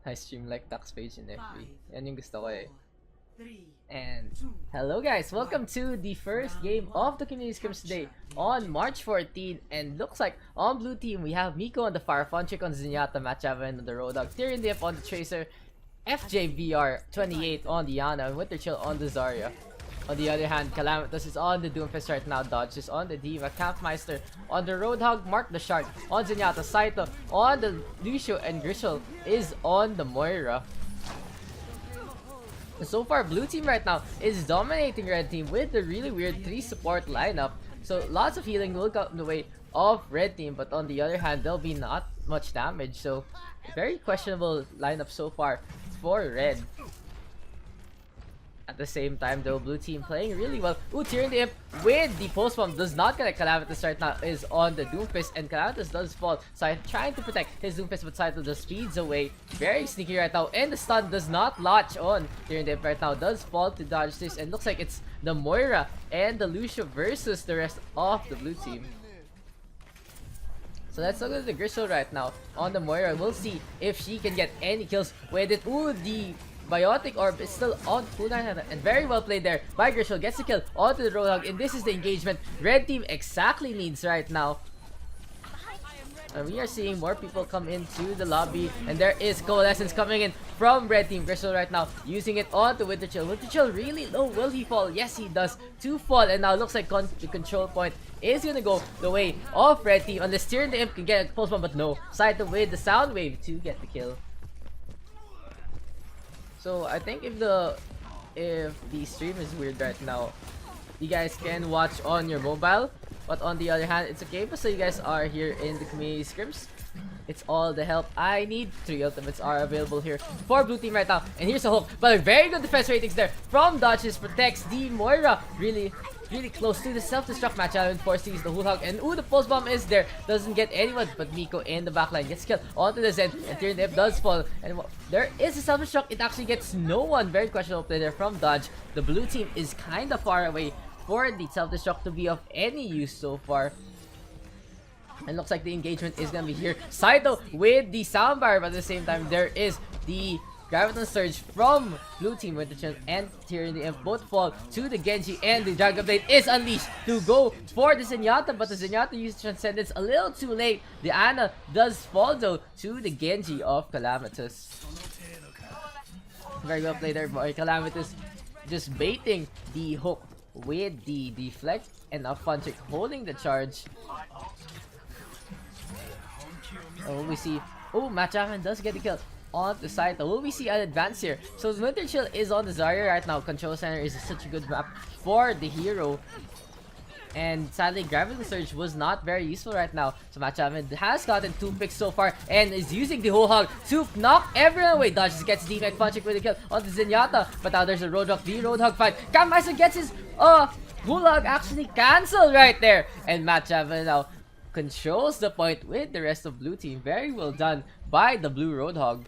I stream like Daks page in FB. Yan yung gusto ko eh. 3, And 2, hello guys, welcome to the first game of the community scrims today on March 14. And looks like on blue team we have Miko on the fire, Funchick on Zenyatta, Matchavan on the Roadhog, Tyrion Dip on the Tracer, FJVR28 on the Yana, and Winterchill on the Zarya. On the other hand, Calamitous is on the Doomfist right now, Dodge is on the Diva, Campmeister on the Roadhog, Mark the Shark on Zenyatta, Saito on the Lucio, and Grishel is on the Moira. So far, blue team right now is dominating red team with the really weird 3 support lineup. So lots of healing will come the way of red team, but on the other hand, there'll be not much damage. So very questionable lineup so far for red. At the same time though, blue team playing really well. Ooh, Tyrion the Imp with the pulse bomb does not get a Calamitous right now, is on the Doomfist, and Calamitous does fall. So trying to protect his Doomfist, but Saito just speeds away. Very sneaky right now, and the stun does not latch on Tyrion the Imp right now. Does fall to dodge this, and looks like it's the Moira and the Lucio versus the rest of the blue team. So let's look at the Grishel right now on the Moira. We'll see if she can get any kills with it. Ooh, the Biotic Orb is still on cooldown, and very well played there by Grishel. Gets the kill onto the Roadhog, and this is the engagement red team exactly needs right now. And we are seeing more people come into the lobby, and there is Coalescence coming in from red team. Grishel right now using it onto Winterchill. Winterchill really low. Will he fall? Yes, he does. To fall, and now looks like the control point is gonna go the way of red team, unless Tyrion the Imp can get a pulse bomb, but no. Saito with the sound wave to get the kill. So I think if the stream is weird right now, you guys can watch on your mobile. But on the other hand, it's okay because you guys are here in the community scrims. It's all the help I need. 3 ultimates are available here for blue team right now. And here's a hook, but a very good defense ratings there from Dodges. Protects the Moira really close to the self-destruct match. Allen foresees the Hulk, and ooh, the pulse bomb is there. Doesn't get anyone, but Miko in the backline gets killed onto the Zen, and Tyrion the Imp does fall. And there is a self-destruct. It actually gets no one. Very questionable play there from Dodge. The blue team is kind of far away for the self-destruct to be of any use so far. And looks like the engagement is gonna be here. Saito with the soundbar, but at the same time, there is the Graviton Surge from blue team with the Chin and Tyrion the Imp both fall to the Genji, and the Dragon Blade is unleashed to go for the Zenyatta, but the Zenyatta used Transcendence a little too late. The Ana does fall though to the Genji of Calamitous. Very well played there by Calamitous, just baiting the hook with the deflect, and a Funchick holding the charge. Oh, we see. Oh, Matchaman does get the kill on the side. Will we see an advance here? So Winterchill is on the Zarya right now. Control Center is such a good map for the hero. And sadly, Gravity Surge was not very useful right now. So Matchaman has gotten 2 picks so far and is using the whole hog to knock everyone away. Dodges gets the Mech Punching with the kill on the Zenyatta. But now there's a Roadhog, the Roadhog fight. Campmeister gets his Hulag actually cancelled right there. And Matchaman now controls the point with the rest of blue team. Very well done by the blue Roadhog.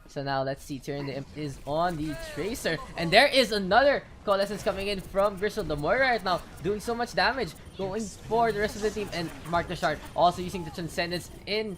So now let's see, Tyrion the Imp is on the Tracer, and there is another Coalescence coming in from Grishel. The Moira right now doing so much damage, going for the rest of the team, and Mark the Shard also using the Transcendence in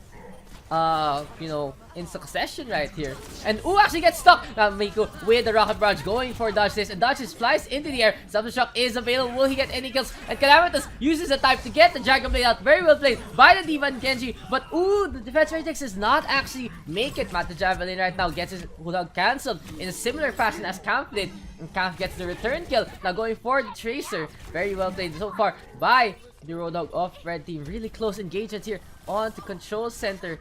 in succession right here. And ooh, actually gets stuck. Now Miko with the rocket barrage going for dodge this, and dodges flies into the air. Self-destruct is available. Will he get any kills? And Calamitous uses the type to get the Dragon Blade out. Very well played by the Diva and Genji. But ooh, the defense ratings does not actually make it. Matt the Javelin right now gets his Hulog cancelled in a similar fashion as Camp did. And Camp gets the return kill. Now going for the Tracer. Very well played so far by the Roadhog of red team. Really close engagement here on the control center.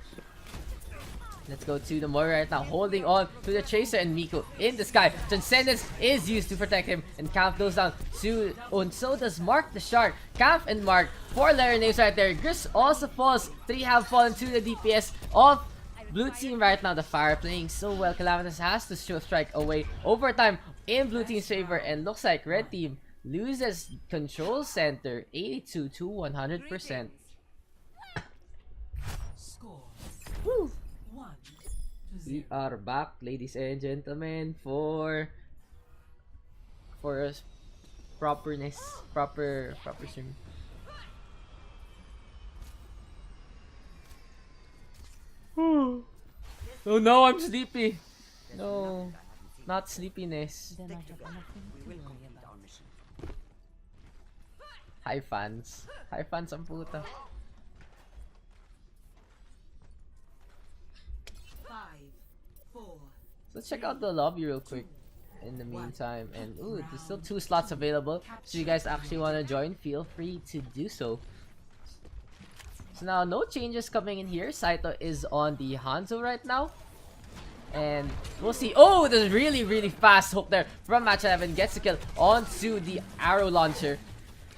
Let's go to the Moira right now, holding on to the Tracer, and Miko in the sky. Transcendence is used to protect him, and Camp goes down to, and so does Mark the Shark. Camp and Mark, 4 letter names right there. Gris also falls. 3 have fallen to the DPS of blue team right now. The Fire playing so well. Calamitous has to show strike away overtime in blue team's favor, and looks like red team loses control center 82 to 100%. Woo! We are back, ladies and gentlemen, for proper stream. Oh no, I'm sleepy. No, not sleepiness. Hi fans. Hi fans ang puta. Let's check out the lobby real quick in the meantime. And ooh, there's still 2 slots available. So you guys actually want to join, feel free to do so. So now no changes coming in here. Saito is on the Hanzo right now. And we'll see. Oh, there's really fast hook there from Match 11. Gets the kill onto the arrow launcher.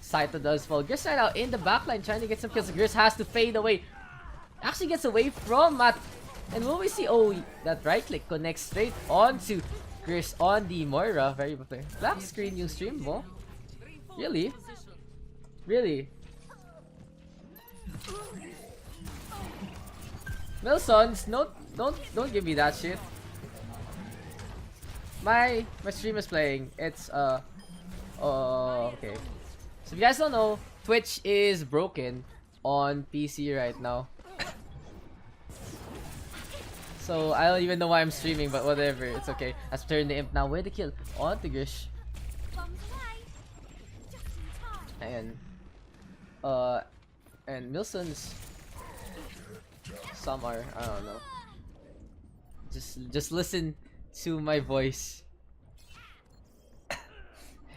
Saito does fall. Gris right now in the backline trying to get some kills. Gris has to fade away. Actually gets away from Matt. And will we see? Oh, that right click connects straight onto Gris on the Moira. Very good player. Black screen yung stream mo? Really? Really? Wilsons, no, don't give me that shit. My stream is playing. It's okay. So if you guys don't know, Twitch is broken on PC right now. So I don't even know why I'm streaming, but whatever, it's okay. Let's turn the imp now with the kill onto Grish. And Milson's some are, I don't know. Just listen to my voice.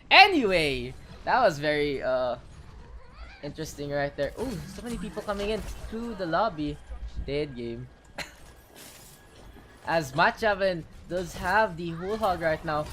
Anyway, that was very interesting right there. Ooh, so many people coming in through the lobby. Dead game. As Matchavan does have the whole hog right now.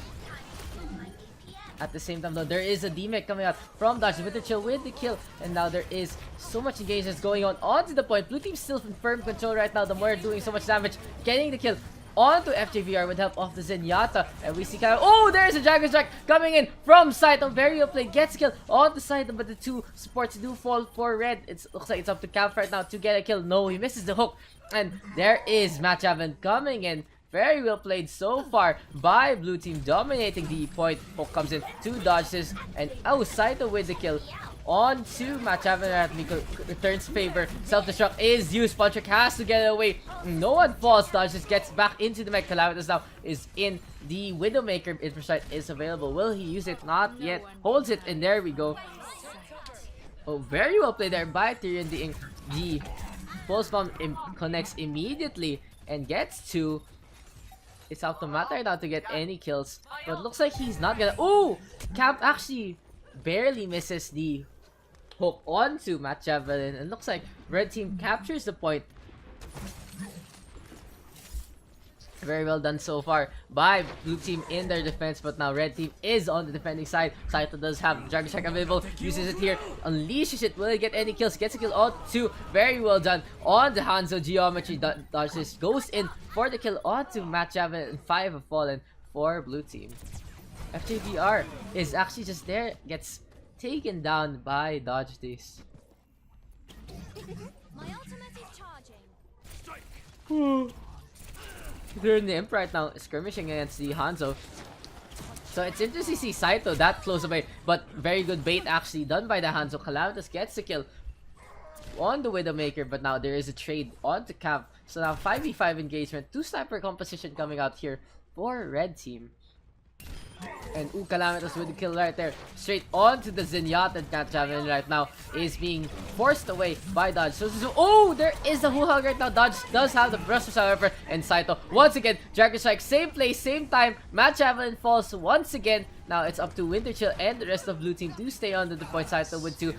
At the same time though, there is a D-Mech coming out from Dodge with the chill with the kill. And now there is so much engagement going on onto the point. Blue team still in firm control right now. The Moira doing so much damage, getting the kill onto FJVR with help of the Zenyatta. And we see kind of, oh, there's a Dragon Strike coming in from Saito. Very well played, gets kill on the side, but the 2 supports do fall for red. It looks like it's up to Camp right now to get a kill. No, he misses the hook. And there is Matchavan coming in. Very well played so far by blue team, dominating the point. Hook comes in, 2 dodges, and oh, Saito with the kill on to Matchavan. At Miko returns favor. Self-destruct is used. Punchuk has to get it away. No one falls. Dodges gets back into the mech. Calamitas now is in the Widowmaker. Infrasight is available. Will he use it? Not yet. Holds it, and there we go. Oh, very well played there by Tyrion. The Pulse Bomb connects immediately and gets to. It's up to Matt right now to get any kills. But looks like he's not gonna. Oh! Camp actually barely misses the hook onto Matt Javelin. And looks like red team captures the point. Very well done so far by blue team in their defense, but now red team is on the defending side. Saito does have Dragon Strike available, uses it here, unleashes it. Will it get any kills? Gets a kill on 2. Very well done on the Hanzo. Geometry dodges, goes in for the kill onto Matt Javin, and 5 have fallen for blue team. FJVR is actually just there, gets taken down by Dodge this. My ultimate is charging. They're in the imp right now, skirmishing against the Hanzo. So it's interesting to see Saito that close away, but very good bait actually done by the Hanzo. Calamitas gets the kill on the Widowmaker, but now there is a trade onto Camp. So now 5v5 engagement, 2 sniper composition coming out here for red team. And ooh, Calamitas with the kill right there. Straight onto the Zenyatta. Cat Javelin right now is being forced away by Dodge. So, oh, there is the Hula right now. Dodge does have the brushes, however. And Saito, once again, Dragon Strike, same place, same time. Matt Javelin falls once again. Now it's up to Winter Chill and the rest of blue team to stay under the point. Saito with 2.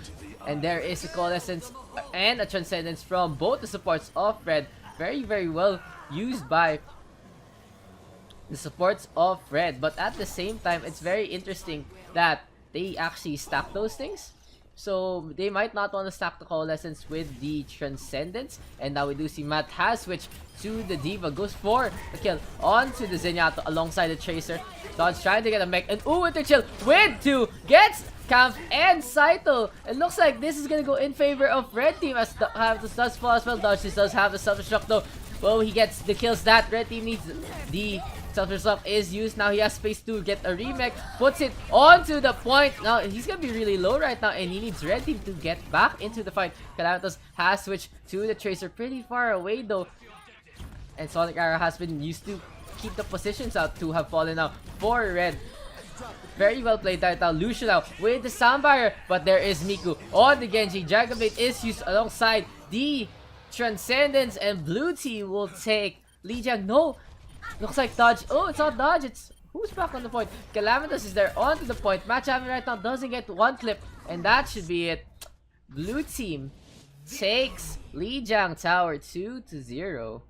And there is a Coalescence and a Transcendence from both the supports of red. Very, very well used by the supports of red, but at the same time it's very interesting that they actually stack those things. So they might not want to stack the Coalescence with the Transcendence. And now we do see Matt has switched to the Diva, goes for the kill onto the Zenyatta alongside the Tracer. Dodge trying to get a mech, and ooh, Winter Chill with 2 gets Camp and Saito. It looks like this is gonna go in favor of red team as the does fall as well. Dodge does have the self-destruct though. Well, he gets the kills that red team needs. The self-destruct is used. Now he has space to get a remake. Puts it onto the point. Now he's gonna be really low right now, and he needs red team to get back into the fight. Calamitas has switched to the Tracer, pretty far away though. And Sonic Arrow has been used to keep the positions out to have fallen out for red. Very well played right now. Lucio now with the sound barrier, but there is Miku on the Genji. Dragon Blade is used alongside the Transcendence, and blue team will take Lijiang. No, looks like dodge. Oh, it's not dodge. It's who's back on the point. Calamitous is there onto the point. Match having right now doesn't get one clip, and that should be it. Blue team takes Lijiang Tower 2-0.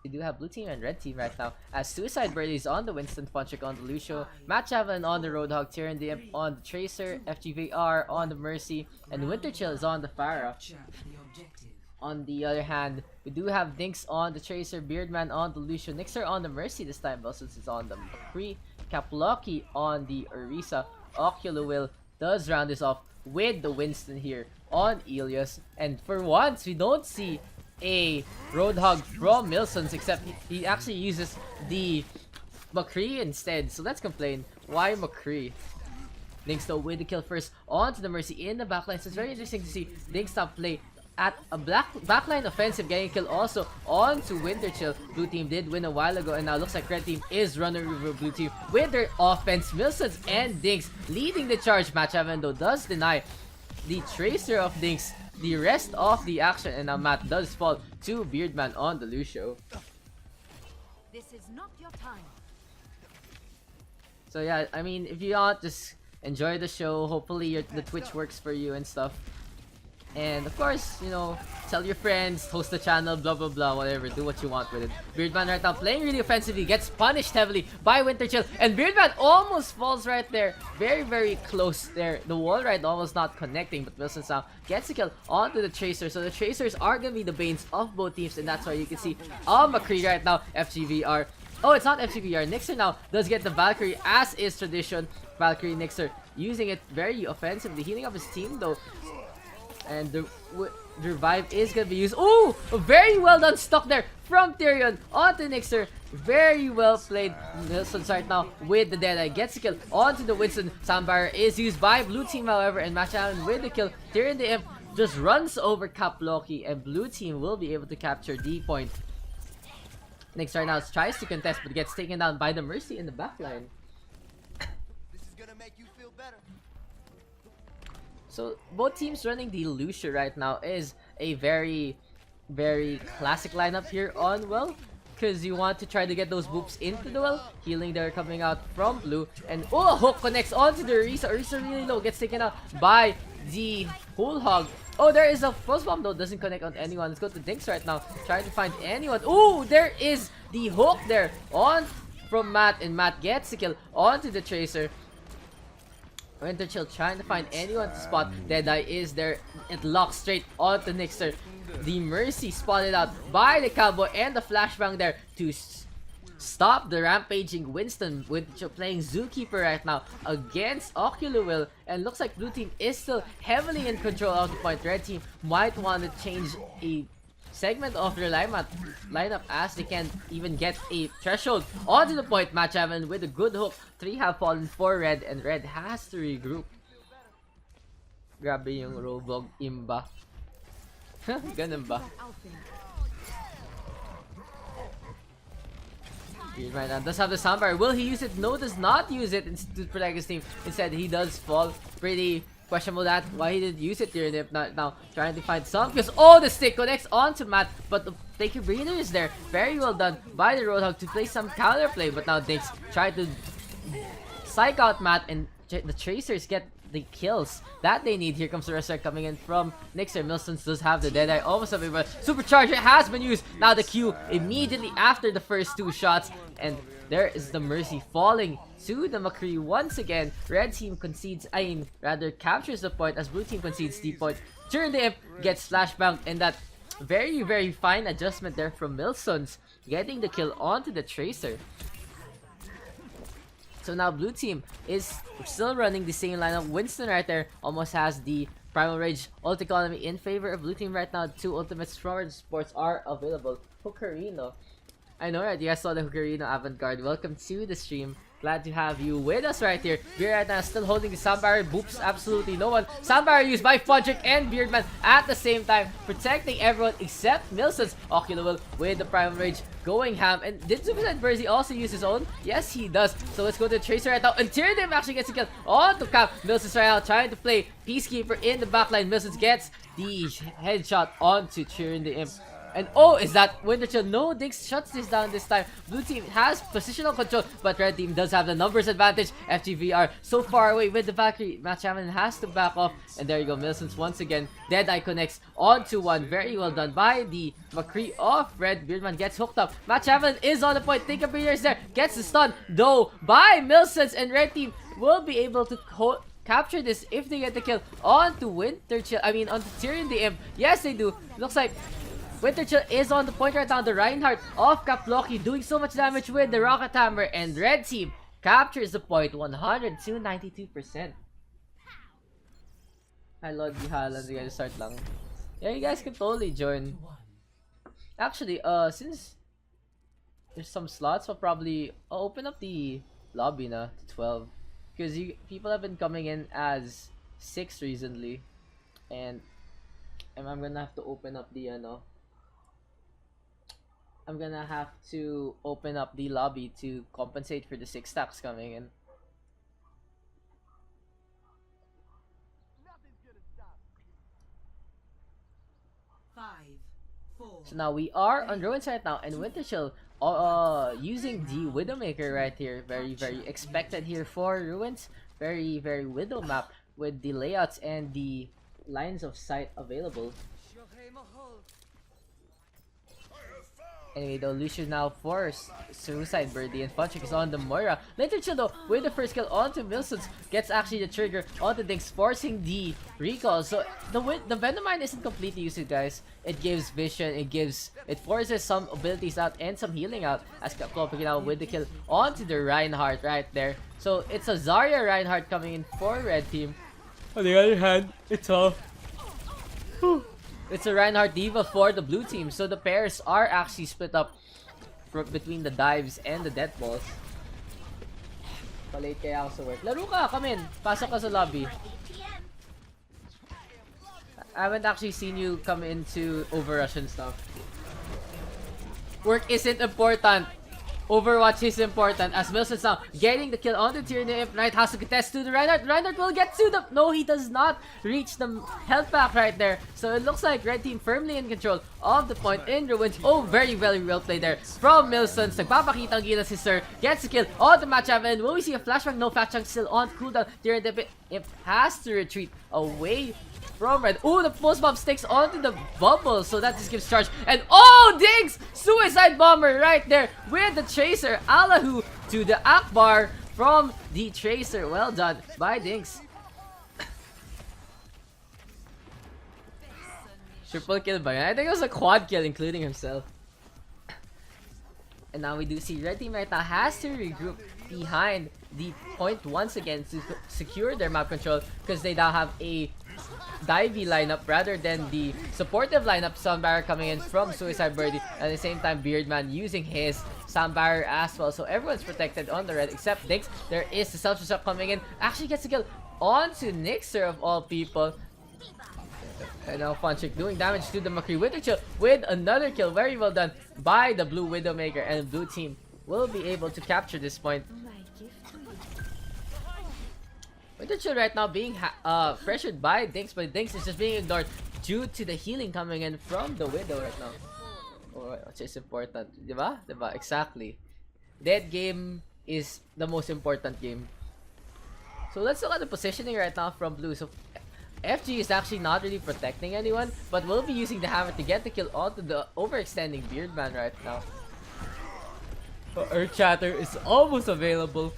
We do have blue team and red team right now, as Suicide Bird is on the Winston, Funtrick on the Lucio, Matt Javelin on the Roadhog, Tyrion the Imp on the Tracer, FGVR on the Mercy, and Winter Chill is on the Pharah. On the other hand, we do have Dinks on the Tracer, Beardman on the Lucio, Nixer on the Mercy this time, Bossos is on the McCree, Kaplocky on the Orisa, Oculawil does round this off with the Winston here on Ilios, and for once we don't see a Roadhog from Milsons, except he actually uses the McCree instead. So let's complain. Why McCree? Dinks though with the kill first onto the Mercy in the backline. So it's very interesting to see Dinks now play at a backline offensive, getting a kill also onto Winter Chill. Blue team did win a while ago, and now looks like red team is running over blue team with their offense. Milsons and Dinks leading the charge. Match Haven though does deny the Tracer of Dinks the rest of the action, and now Matt does fall to Beardman on the Lucio. This is not your time. So yeah, I mean, if you want, just enjoy the show. Hopefully the Twitch works for you and stuff. And of course, you know, tell your friends, host the channel, blah blah blah, whatever, do what you want with it. Beardman right now playing really offensively, gets punished heavily by Winter Chill, and Beardman almost falls right there. Very, very close there. The wall ride almost not connecting, but Wilson now gets a kill onto the Tracer. So the Tracers are gonna be the banes of both teams, and that's why you can see McCree right now, FGVR. Oh, it's not FGVR. Nixer now does get the Valkyrie, as is tradition. Valkyrie Nixer using it very offensively, healing up his team though. And the revive is gonna be used. Oh, very well done stuck there from Tyrion onto Nixer. Very well played. Nilsson right now with the Deadeye gets a kill onto the Winston. Soundbarrier is used by blue team, however, and Match Allen with the kill. Tyrion the Imp just runs over Kaplocky, and blue team will be able to capture D point. Nixer right now tries to contest, but gets taken down by the Mercy in the backline. This is gonna make you feel better. So both teams running the Lucio right now is a very, very classic lineup here on well, because you want to try to get those boops into the well. Healing there coming out from blue, and oh, a hook connects onto the Orisa. Orisa really low, gets taken out by the whole hog. Oh, there is a pulse bomb though, doesn't connect on anyone. Let's go to Dinks right now, trying to find anyone. Oh, there is the hook there on from Matt, and Matt gets the kill onto the Tracer. Winter Chill trying to find anyone to spot. Deadeye is there. It locks straight onto Nixer. The Mercy spotted out by the Cowboy, and the flashbang there to stop the rampaging Winston. Winter Chill playing Zookeeper right now against Oculawil, and looks like blue team is still heavily in control of the point. Red team might want to change a segment of their lineup as they can't even get a threshold onto the point. Match Haven with a good hook. 3 have fallen for red, and red has to regroup. Grabe yung Robog Imba. Ganun ba? Right now does have the soundbar. Will he use it? No, does not use it to protect his team. Instead, he does fall. Pretty questionable that why he didn't use it during it. Now trying to find some, because oh, the stick connects onto Matt, but the Taker Breeder is there. Very well done by the Roadhog to play some counterplay, but now Dinks try to psych out Matt, and the Tracers get the kills that they need. Here comes the Resurrect coming in from Nixer. Milsons does have the Deadeye almost something, but Supercharger has been used. Now the Q immediately after the first 2 shots, and there is the Mercy falling to the McCree once again. Red team concedes, rather captures the point as blue team concedes the point. Turn the Imp gets flashbanged, and that very, very fine adjustment there from Milsons, getting the kill onto the Tracer. So now blue team is still running the same lineup. Winston right there almost has the Primal Rage ult economy in favor of blue team right now. 2 ultimates from Red Sports are available. Hookerino. I know, right? You guys saw the Hookerino avant-garde. Welcome to the stream. Glad to have you with us right here. Beard right now still holding the sound barrier. Boops absolutely no one. Sound barrier used by Funtrick and Beardman at the same time, protecting everyone except Milsons. Ocular Will with the Primal Rage going ham. And did Suicide Birdie also use his own? Yes, he does. So let's go to Tracer right now. And Tyrannim actually gets a kill onto Cap. Milsons right now trying to play Peacekeeper in the backline. Milsons gets the headshot onto Tyrannim. And oh, is that Winter Chill? No, Daks shuts this down this time. Blue team has positional control, but red team does have the numbers advantage. FGVR so far away with the Valkyrie. Match has to back off. And there you go, Milsons once again. Deadeye connects onto one. Very well done by the McCree of red. Beardman gets hooked up. Match is on the point. Think of is there. Gets the stun though by Milsons, and red team will be able to capture this if they get the kill onto Winter Chill. I mean, onto Tyrion the Imp. Yes, they do. Looks like Winter Chill is on the point right now. The Reinhardt of Kaploki doing so much damage with the Rocket Hammer, and red team captures the point 100 to 92%. Hi Lord, you guys start lang. Yeah, you guys can totally join. Actually, since there's some slots, I'll probably open up the lobby na to 12. Because people have been coming in as 6 recently. And I'm gonna have to open up the I'm gonna have to open up the lobby to compensate for the 6 stacks coming in. So now we are on Ruins right now, and Winter Chill using the Widowmaker right here. Very, very expected here for Ruins. Very, very Widow map with the layouts and the lines of sight available. Anyway, though, Lucius now forced Suicide Birdie, and Funtrick is on the Moira. Winter Chill though with the first kill onto Milsons gets actually the trigger onto Daks, forcing the recall. So the Venom Mine isn't completely useless, guys. It gives vision, it forces some abilities out and some healing out, as Capcom picking out with the kill onto the Reinhardt right there. So it's a Zarya Reinhardt coming in for red team. On the other hand, it's a Reinhardt Diva for the blue team. So the pairs are actually split up between the dives and the death balls. Palate kaya ako sa work. Laro ka, come in. Pasok ka sa lobby. I haven't actually seen you come into OverRush and stuff. Work isn't important. Overwatch is important, as Milsons now getting the kill on the Tyrannim. Knight has to contest to the Reinhardt. Reinhardt will get to the... No, he does not reach the health pack right there. So it looks like red team firmly in control of the point in Ruins. Oh, very, very well played there from Milsons. Nagpapakita ang gila si Sir. Gets the kill on the match and will we see a flashback? No, flashback still on cooldown. Tyrannim has to retreat away from red. Oh, the post bomb sticks onto the bubble, so that just gives charge. And oh, Diggs! Suicide Bomber right there with the Tracer. Allahu to the Akbar from the Tracer. Well done by Diggs. Triple kill by I think it was a quad kill, including himself. And now we do see red team right now has to regroup behind the point once again to secure their map control, because they now have a divey lineup rather than the supportive lineup. Sound barrier coming in from Suicide Birdie, at the same time Beardman using his sound barrier as well. So everyone's protected on the red except Daks. There is the self-destruct coming in. Actually gets a kill onto Nixer of all people. And now Funtrick doing damage to the McCree. Winter Chill with another kill. Very well done by the blue Widowmaker, and blue team will be able to capture this point. Winter Chill right now being pressured by Daks, but Daks is just being ignored due to the healing coming in from the Widow right now. Oh, which is important. Diba? Diba? Exactly. Dead game is the most important game. So let's look at the positioning right now from blue. So FG is actually not really protecting anyone, but will be using the hammer to get the kill onto the overextending Beardman right now. Earth Chatter is almost available.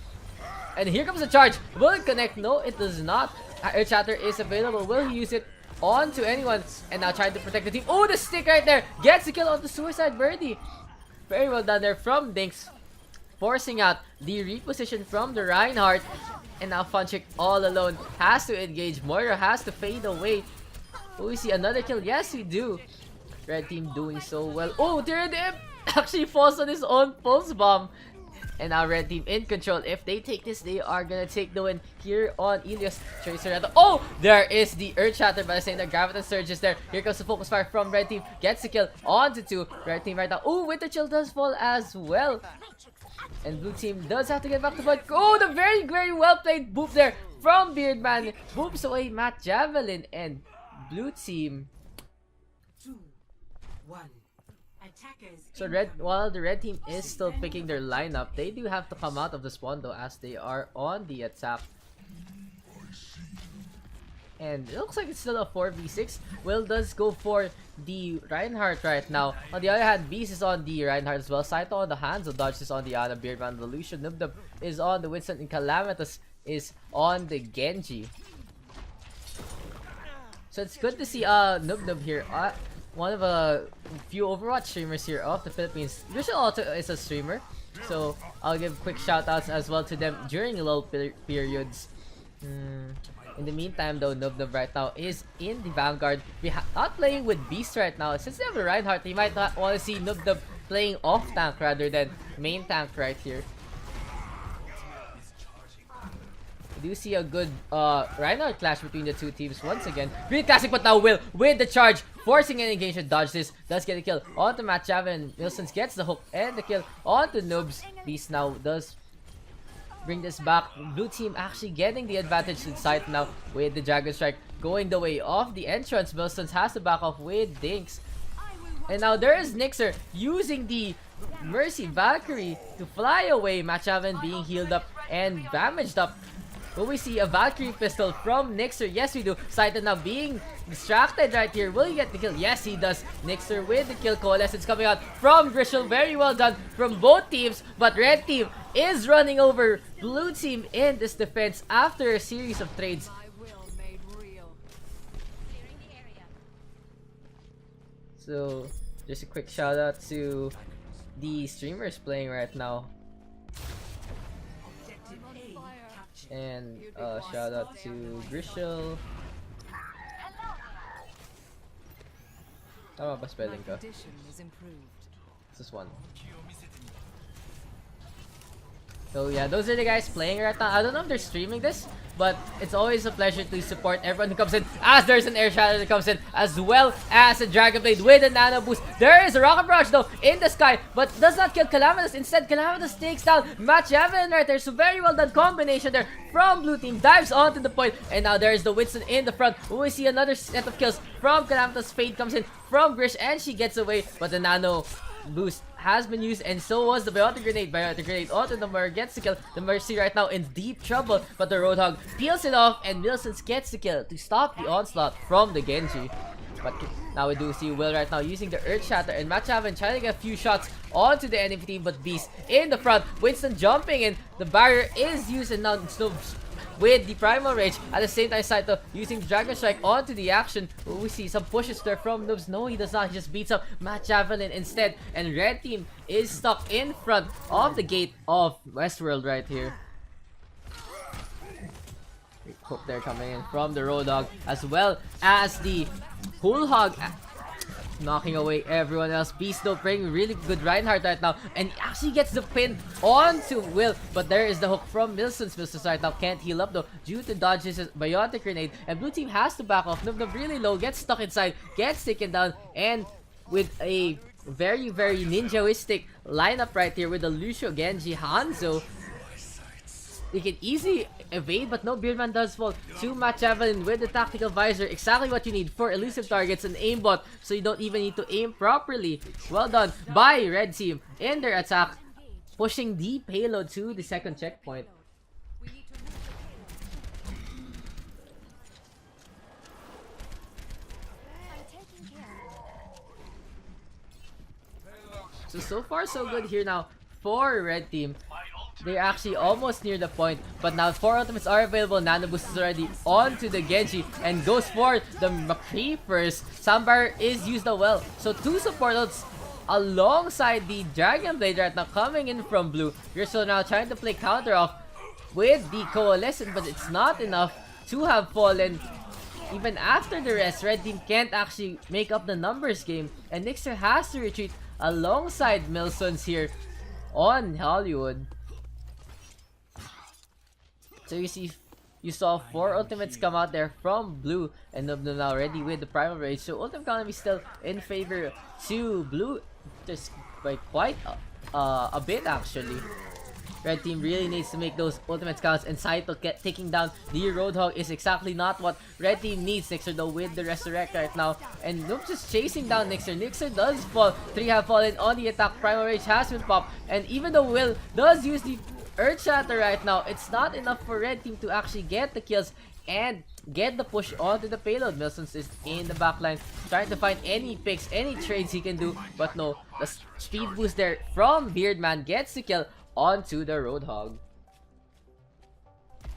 And here comes the charge. Will it connect? No, it does not. Earth Chatter is available. Will he use it onto anyone? And now trying to protect the team. Oh, the stick right there. Gets the kill onto Suicide Birdie. Very well done there from Daks. Forcing out the reposition from the Reinhardt. And now Funtrick all alone has to engage. Moira has to fade away. Oh, we see another kill. Yes, we do. Red team doing so well. Oh, Tyrannim actually falls on his own pulse bomb. And now red team in control. If they take this, they are gonna take the win here on Ilios. Tracer at the— oh! There is the Earth Shatter, but I say the Graviton Surge is there. Here comes the focus fire from red team. Gets the kill onto 2. Red team right now. Oh, Winter Chill does fall as well. And blue team does have to get back to blood. Oh, the very, very well played boop there from Beardman. Boops away Matt Javelin, and blue team. 2, 1. Attackers. So while the red team is still picking their lineup, they do have to come out of the spawn though, as they are on the attack. And it looks like it's still a 4v6. Will does go for the Reinhardt right now. On the other hand, Beast is on the Reinhardt as well. Saito on the Hanzo, Dodge is on the Ana, Beardman, the Lucian, Nubnub is on the Winston, and Calamitous is on the Genji. So it's good to see Nubnub here. One of a few Overwatch streamers here of the Philippines. Visual also is a streamer, so I'll give quick shoutouts as well to them during lull periods. In the meantime though, Nubnub right now is in the Vanguard. Not playing with Beast right now. Since they have a Reinhardt, you might not want to see Nubnub playing off tank rather than main tank right here. We do see a good Reinhardt clash between the two teams once again. Really classic, but now Will with the charge, forcing an engagement, dodge this, does get a kill onto Matt Javin. Wilson gets the hook and the kill onto Noobs. Beast now does bring this back. Blue team actually getting the advantage inside now with the Dragon Strike going the way of the entrance. Wilson has to back off with Dinks. And now there is Nixer using the Mercy Valkyrie to fly away. Matt Javin being healed up and damaged up. Will we see a Valkyrie pistol from Nixer? Yes, we do. Saito now being distracted right here. Will he get the kill? Yes, he does. Nixer with the kill. Coalescence coming out from Grishel. Very well done from both teams. But red team is running over blue team in this defense after a series of trades. So, just a quick shout out to the streamers playing right now. And shout out to Grishel. Tama ba spelling ka? This is one. So yeah, those are the guys playing right now. I don't know if they're streaming this, but it's always a pleasure to support everyone who comes in, as there's an Air Shadow that comes in, as well as a Dragon Blade with a Nano Boost. There is a Rocket Barrage though in the sky, but does not kill Calamitous. Instead, Calamitous takes down Matt Javin right there. So very well done combination there from blue team. Dives onto the point, and now there is the Winston in the front. We see another set of kills from Calamitous. Fade comes in from Grish, and she gets away, but the Nano Boost has been used, and so was the Biotic Grenade. Biotic Grenade onto the Mur, gets the kill. The Mercy right now in deep trouble, but the Roadhog peels it off, and Wilson gets the kill to stop the onslaught from the Genji. But now we do see Will right now using the Earth Shatter, and Matt Javin trying to get a few shots onto the enemy team, but Beast in the front. Winston jumping in. The barrier is used, and now Snoops with the Primal Rage. At the same time, Saito using the Dragon Strike onto the action. We see some pushes there from Noobs. No, he does not. He just beats up Matt Javelin instead. And red team is stuck in front of the gate of Westworld right here. Hope they're coming in from the Roadhog, as well as the Whole Hog, knocking away everyone else. Beast though playing really good Reinhardt right now, and he actually gets the pin onto Will, but there is the hook from Milson's. Milson's right now can't heal up though due to dodges his Biotic Grenade, and blue team has to back off. Nubnub really low, gets stuck inside, gets taken down, and with a very, very ninjaistic lineup right here with the Lucio, Genji, Hanzo, they can easily evade, but no, Beardman does fall to Matt Javelin with the Tactical Visor. Exactly what you need for elusive targets and aimbot, so you don't even need to aim properly. Well done by red team in their attack, pushing the payload to the second checkpoint. So far so good here now for red team. They're actually almost near the point, but now 4 ultimates are available. Nano Boost is already onto the Genji and goes for the McCree first. Sambar is used as well. So 2 support ults alongside the Dragon Blade right now coming in from blue. You're still now trying to play counter off with the Coalescent, but it's not enough to have fallen. Even after the rest, red team can't actually make up the numbers game, and Nixer has to retreat alongside Milsons here on Hollywood. So you saw 4 ultimates come out there from blue, and Nub Nub now ready with the primal rage. So ultimate economy still in favor to blue, just by quite a bit actually. Red team really needs to make those ultimate counts, and Saito taking down the Roadhog is exactly not what red team needs. Nixer though with the Resurrect right now, and Noob just chasing down Nixer. Nixer does fall, 3 have fallen on the attack, Primal Rage has been popped, and even though Will does use the Earth Shatter right now, it's not enough for red team to actually get the kills and get the push onto the payload. Milsons is in the backline trying to find any picks, any trades he can do, but no, the speed boost there from Beardman gets the kill onto the Roadhog.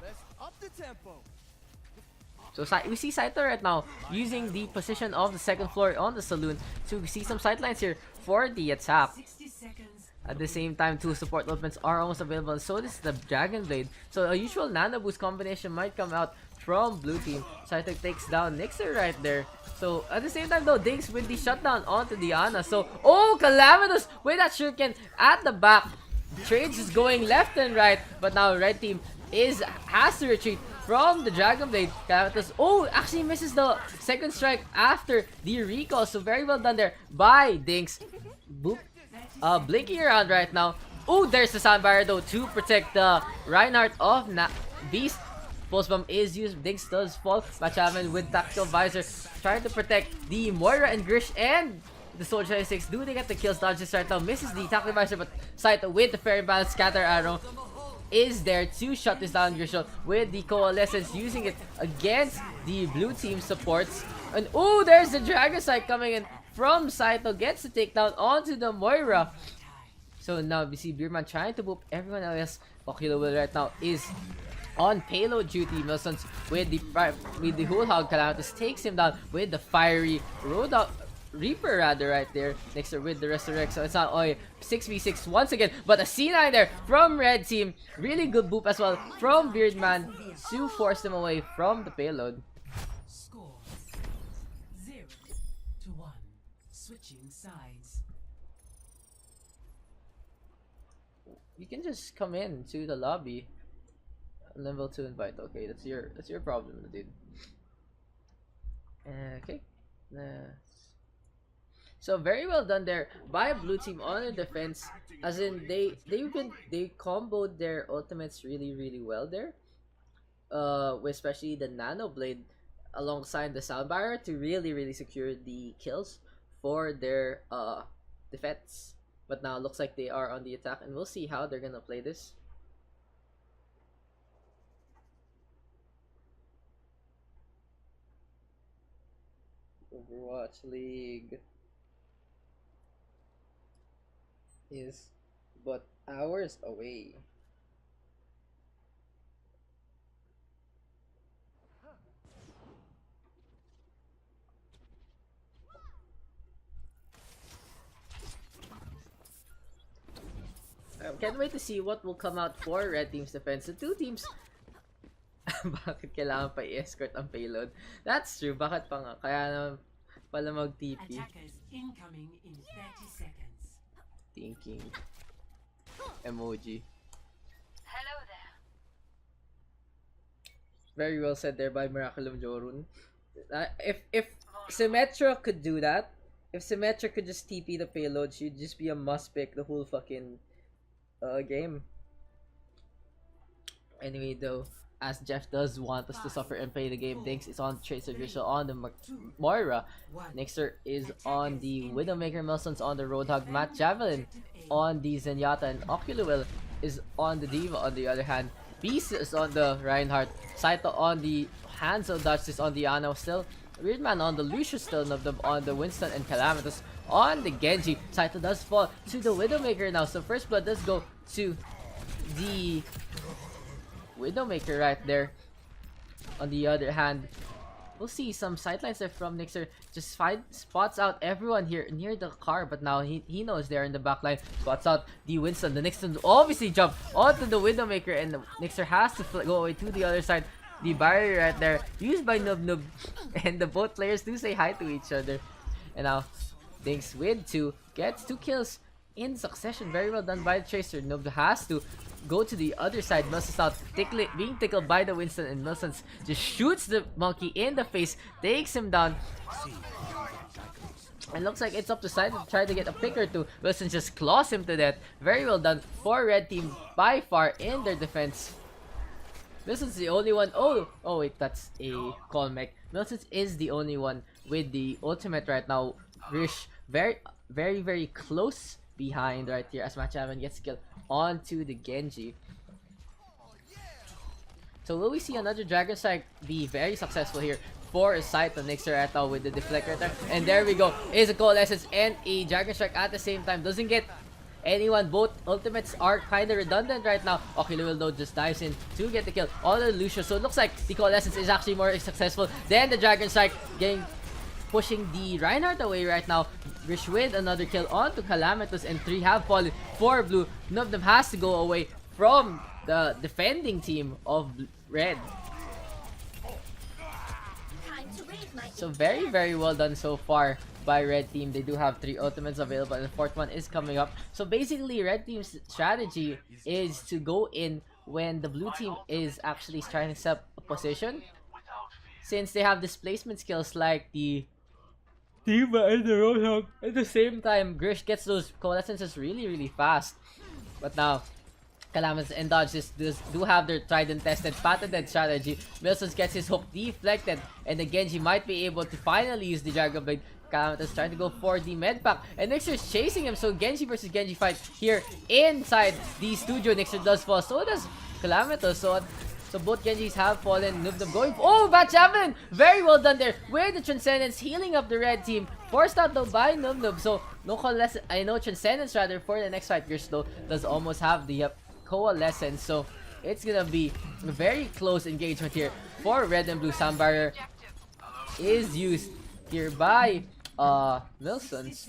Let's up the tempo. So we see Saito right now using the position of the second floor on the saloon to see some sidelines here for the attack. 60 seconds. At the same time, 2 support ultimates are almost available, and so is the Dragon Blade. So a usual Nano Boost combination might come out from blue team. Saito takes down Nixer right there. So at the same time though, Dinks with the shutdown onto the Ana. So, oh, Calamitous with that shuriken at the back. Trades is going left and right, but now red team has to retreat from the Dragon Blade. Calamitous, oh, actually misses the second strike after the recall. So very well done there by Dinks. Boop. Blinking around right now. Oh, there's the sound barrier though to protect the Reinhardt of Beast. Pulse bomb is used. Dinks does fall. Matchaman with tactical visor trying to protect the Moira and Grish, and the Soldier 76 do they get the kills. Dodges right now, misses the tactical visor, but Saito with the fair and balanced scatter arrow is there to shut this down. Grishel with the coalescence, using it against the blue team supports. And oh, there's the Dragon Sight coming in from Saito, gets the takedown onto the Moira. So now we see Beerman trying to boop everyone else. Okilo Will right now is on payload duty. Milsons with the whole hog. Calamitous takes him down with the fiery Reaper rather right there. Nixer with the Resurrect. So it's not 6v6 once again, but a C9 there from red team. Really good boop as well from Beardman to force them away from the payload. Score 0-1. Switching sides. You can just come in to the lobby. Level 2 invite. Okay, that's your problem, dude. Okay. So very well done there by blue team on the defense. As in they comboed their ultimates really well there. With especially the Nano Blade alongside the sound barrier to really secure the kills for their defense. But now it looks like they are on the attack, and we'll see how they're gonna play this. Overwatch League is but hours away. Can't wait to see what will come out for red team's defense. The two teams bakit kailangan pa i-escort ang payload? That's true. Bakit pa nga? Kaya na pala mag-TP. Attackers incoming in 30 seconds. Thinking. Emoji. Hello there. Very well said there by Miraculum Jorun. If Symmetra could do that, if Symmetra could just TP the payload, she'd just be a must pick the whole fucking game. Anyway though, as Jeff does want us to suffer and play the game, Dinks is on Tracer, Grishel on the Moira, Nixer is on the Widowmaker, Milson's on the Roadhog, Matt Javelin on the Zenyatta, and Oculuil is on the Diva. On the other hand, Beast is on the Reinhardt, Saito on the Hanzo, Dutch is on the Ana still, Weirdman on the Lucius still, Nubnub on the Winston, and Calamitous on the Genji. Saito does fall to the Widowmaker now, so first blood does go to the Widowmaker right there. On the other hand, we'll see some sidelines there from Nixer. Just spots out everyone here near the car, but now he knows they're in the back line. Spots out the Winston. The Nixon obviously jump onto the Widowmaker, and the Nixer has to go away to the other side. The barrier right there used by Nub, and the both players do say hi to each other. And now Dinks with 2 gets 2 kills in succession. Very well done by the Tracer. Noob has to go to the other side. Milson's now being tickled by the Winston, and Milson's just shoots the monkey in the face, takes him down. It looks like it's up to side to try to get a pick or two. Wilson just claws him to death. Very well done for red team by far in their defense. Wilson's the only one. Oh wait, that's a call mech. Wilson is the only one with the ultimate right now. Rish very close behind right here as Machavan gets killed onto the Genji. So will we see another Dragon Strike be very successful here for Saito Nixer right now with the deflect right there? And there we go. Is a Coalescence and a Dragon Strike at the same time. Doesn't get anyone. Both ultimates are kind of redundant right now. Oculus though just dives in to get the kill on the Lucio. So it looks like the Coalescence is actually more successful than the Dragon Strike, pushing the Reinhardt away right now. Rish with another kill onto Calamitous, and 3 have fallen for blue. None of them has to go away from the defending team of red. So very well done so far by red team. They do have 3 ultimates available, and the 4th one is coming up. So basically red team's strategy is to go in when the blue team is actually trying to set a position, since they have displacement skills like the Diva and the Roadhog. At the same time, Grish gets those coalescences really fast. But now Calamitous and Dodge do have their tried and tested patented strategy. Milson gets his hook deflected, and the Genji might be able to finally use the Dragon Blade. Calamitous trying to go for the med pack, and Nixer's chasing him. So Genji versus Genji fight here inside the studio. Nixer does fall, so does Calamitous. So both Genjis have fallen. Noob going. Oh, Batchavan! Very well done there with the Transcendence, healing up the red team. Forced out though by Noob. So no Transcendence rather for the next fight. Grish though does almost have the Coalescence. So it's gonna be a very close engagement here for red and blue. Sound barrier is used here by Wilson's.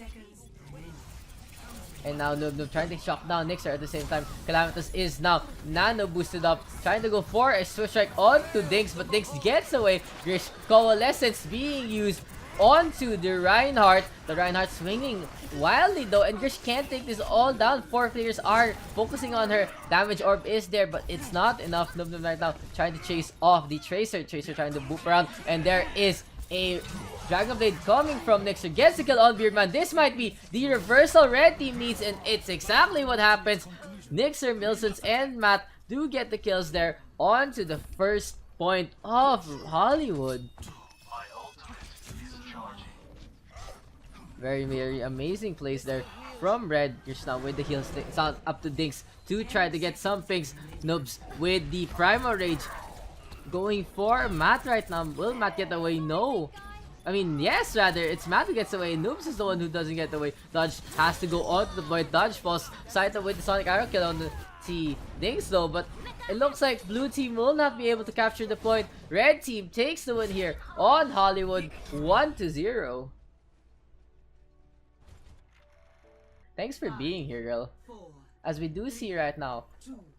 And now Noob trying to shock down Nixer at the same time. Calamitous is now nano boosted up, trying to go for a switch strike onto Dinks, but Dinks gets away. Grish Coalescence being used onto the Reinhardt. The Reinhardt swinging wildly though, and Grish can't take this all down. 4 players are focusing on her. Damage orb is there, but it's not enough. Noob right now trying to chase off the Tracer. Tracer trying to boop around, and there is a Dragon Blade coming from Nixer. Gets the kill on Beardman. This might be the reversal red team needs, and it's exactly what happens. Nixer, Milsons, and Matt do get the kills there onto the first point of Hollywood. Very amazing plays there from red. Here's now with the heals. It's up to Dinks to try to get some things. Noobs with the Primal Rage going for Matt right now. Will Matt get away? No. I mean, yes, rather. It's Matt who gets away. Noobs is the one who doesn't get away. Dodge has to go on to the point. Dodge falls. Saito with the Sonic Arrow kill on the Dinks though. But it looks like blue team will not be able to capture the point. Red team takes the win here on Hollywood 1-0. Thanks for being here, girl. As we do see right now,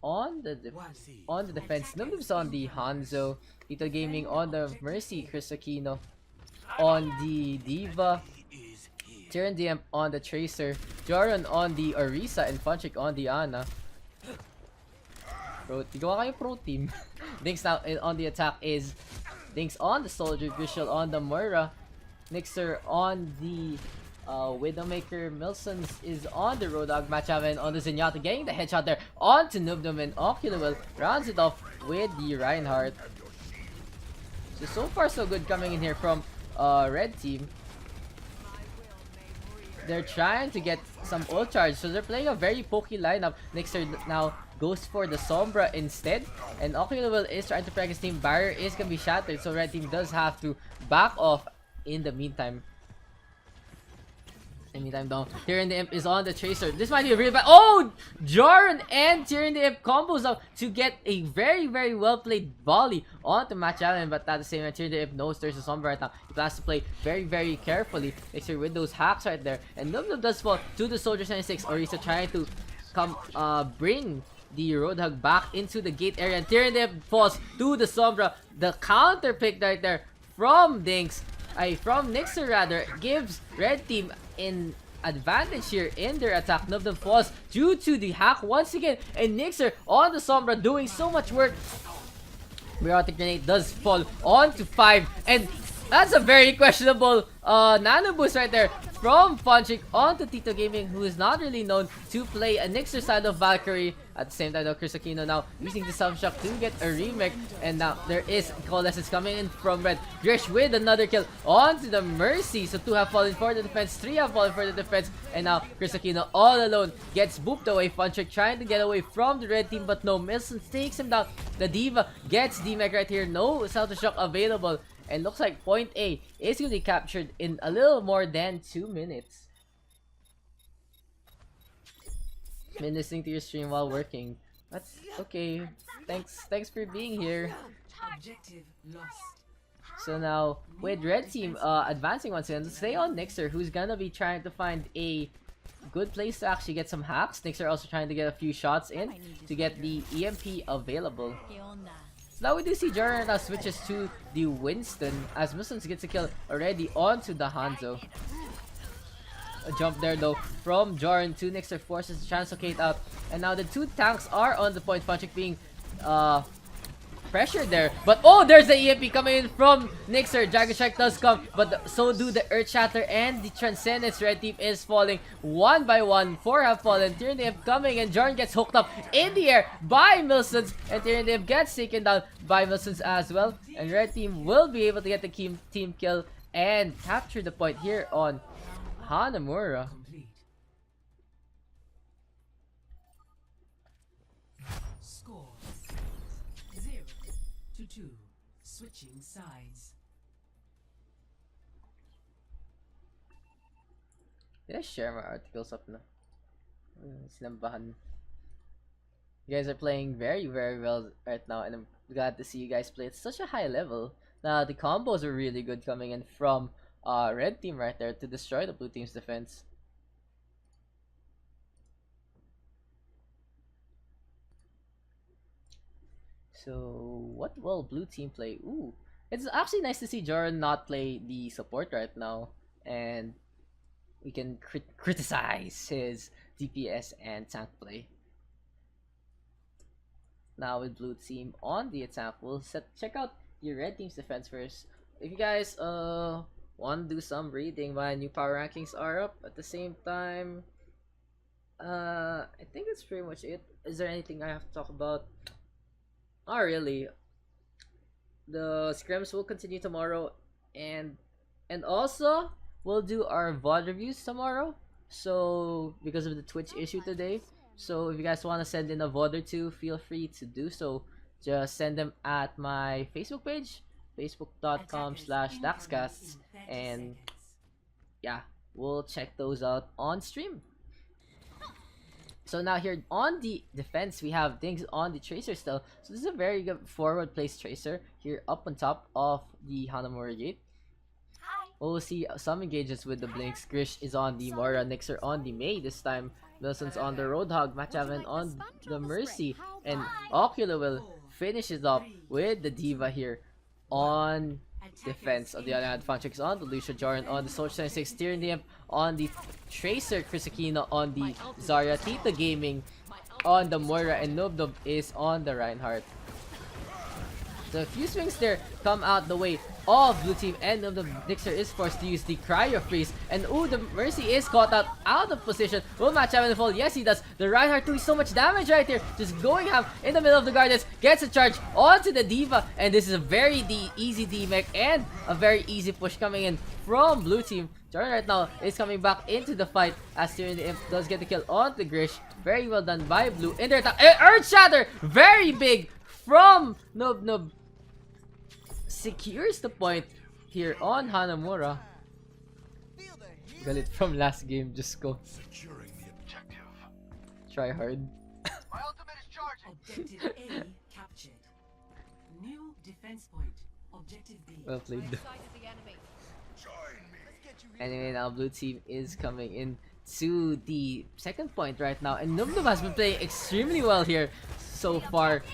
on the defense, Noobs on the Hanzo, Tito Gaming on the Mercy, Chris Aquino on the Diva, Tyrion DM on the Tracer, Joran on the Orisa, and Funchik on the Ana. Gawa kayo pro team. Dinks now on the attack is Dinks on the Soldier, Visual on the Moira, Nixer on the Widowmaker. Milsons is on the Roadhog. Matchavan on the Zenyatta, getting the headshot there onto Noobdom, and Oculus rounds it off with the Reinhardt. So far so good coming in here from red team. They're trying to get some ult charge, so they're playing a very pokey lineup. Nixer now goes for the Sombra instead, and Oculus is trying to practice team. Barrier is gonna be shattered, so red team does have to back off in the meantime. Anytime down. Tyrion the Imp is on the Tracer. This might be a real bad. Oh! Joran and Tyrion the Imp combos up to get a very well played volley onto Match Allen, but at the same time, Tyrion the Imp knows there's a Sombra right now. He plans to play very carefully. Mixer with those hacks right there. And Noob does fall to the Soldier 76. Orisa trying to come bring the Roadhog back into the gate area. And Tyrion the Imp falls to the Sombra. The counter pick right there from Dinks. From Nixer rather, gives red team in advantage here in their attack. Nubnub falls due to the hack once again, and Nixer on the Sombra doing so much work. Biotic Grenade does fall onto 5, and that's a very questionable nano boost right there from Funchick onto Tito Gaming, who is not really known to play a Nixer side of Valkyrie. At the same time though, Chris Aquino now using the Self-Shock to get a remake, and now there is Coalescence coming in from Red. Grish with another kill onto the Mercy, so 2 have fallen for the defense, 3 have fallen for the defense, and now Chris Aquino all alone gets booped away. Funchick trying to get away from the red team, but no, Milson takes him down. The Diva gets D-Mech right here, no Self-Shock available. And looks like point A is going to be captured in a little more than 2 minutes. Been listening to your stream while working. That's okay. Thanks for being here. Objective lost. So now with red team advancing once again, stay on Nixer, who's gonna be trying to find a good place to actually get some hacks. Nixer also trying to get a few shots in to get the EMP available. So now we do see Jordan now switches to the Winston as Muslims gets a kill already onto the Hanzo. A jump there though from Jordan to Nixer, forces the Translocate out, and now the 2 tanks are on the point. Funchick being pressured there, but oh, there's the EMP coming in from Nixer. Dragon Strike does come, but so do the Earth Shatter and the Transcendence. Red team is falling one by one. 4 have fallen. Tyranny coming, and Jordan gets hooked up in the air by Milsons, and Tyranny gets taken down by Milsons as well. And red team will be able to get the team kill and capture the point here on Hanamura. Complete. Scores 0-2. Switching sides. Did I share my articles up na? Sinambahan. You guys are playing very well right now, and I'm glad to see you guys play at such a high level. Now the combos are really good coming in from red team right there to destroy the blue team's defense. So what will blue team play? Ooh, it's actually nice to see Jordan not play the support right now, and we can criticize his DPS and tank play. Now with blue team on the attack, we'll check out the red team's defense first. If you guys want to do some reading, my new power rankings are up at the same time. I think that's pretty much it. Is there anything I have to talk about? Not really. The scrims will continue tomorrow, and also we'll do our VOD reviews tomorrow. So because of the Twitch issue today, so if you guys want to send in a VOD or two, feel free to do so. Just send them at my Facebook page, facebook.com/dakscasts, and yeah, we'll check those out on stream. So now here on the defense, we have things on the Tracer still. So this is a very good forward placed Tracer here up on top of the Hanamura gate. We'll see some engagements with the Blinks. Grish is on the Mora, Nixer on the Mei this time. Wilson's on the Roadhog, Matchavan on the Mercy, and Ocula will finish it up with the Diva here on defense. On the other hand, Funchick's on the Lucia, Jordan on the Soldier 76, steering the Imp on the Tracer, Chris Aquino on the Zarya, Tito Gaming on the Moira, and Nubnub is on the Reinhardt. So a few swings there come out the way of blue team, and the Nixer is forced to use the Cryo Freeze, and ooh, the Mercy is caught out of position. Will match have in the fall? Yes, he does. The Reinhardt doing so much damage right here, just going ham in the middle of the Gardens, gets a charge onto the Diva, and this is a very easy D-Mech and a very easy push coming in from blue team. Jordan right now is coming back into the fight as Tyranny Imp does get the kill on the Grish. Very well done by blue in their attack. Earth Shatter, very big from Nub. Secures the point here on Hanamura. Galit from last game, just go. Securing the objective. Try hard. My ultimate is charging. Objective A captured. New defense point. Objective B. Well played. Join me. Anyway, now blue team is coming in to the second point right now, and Nubnub has been playing extremely well here so far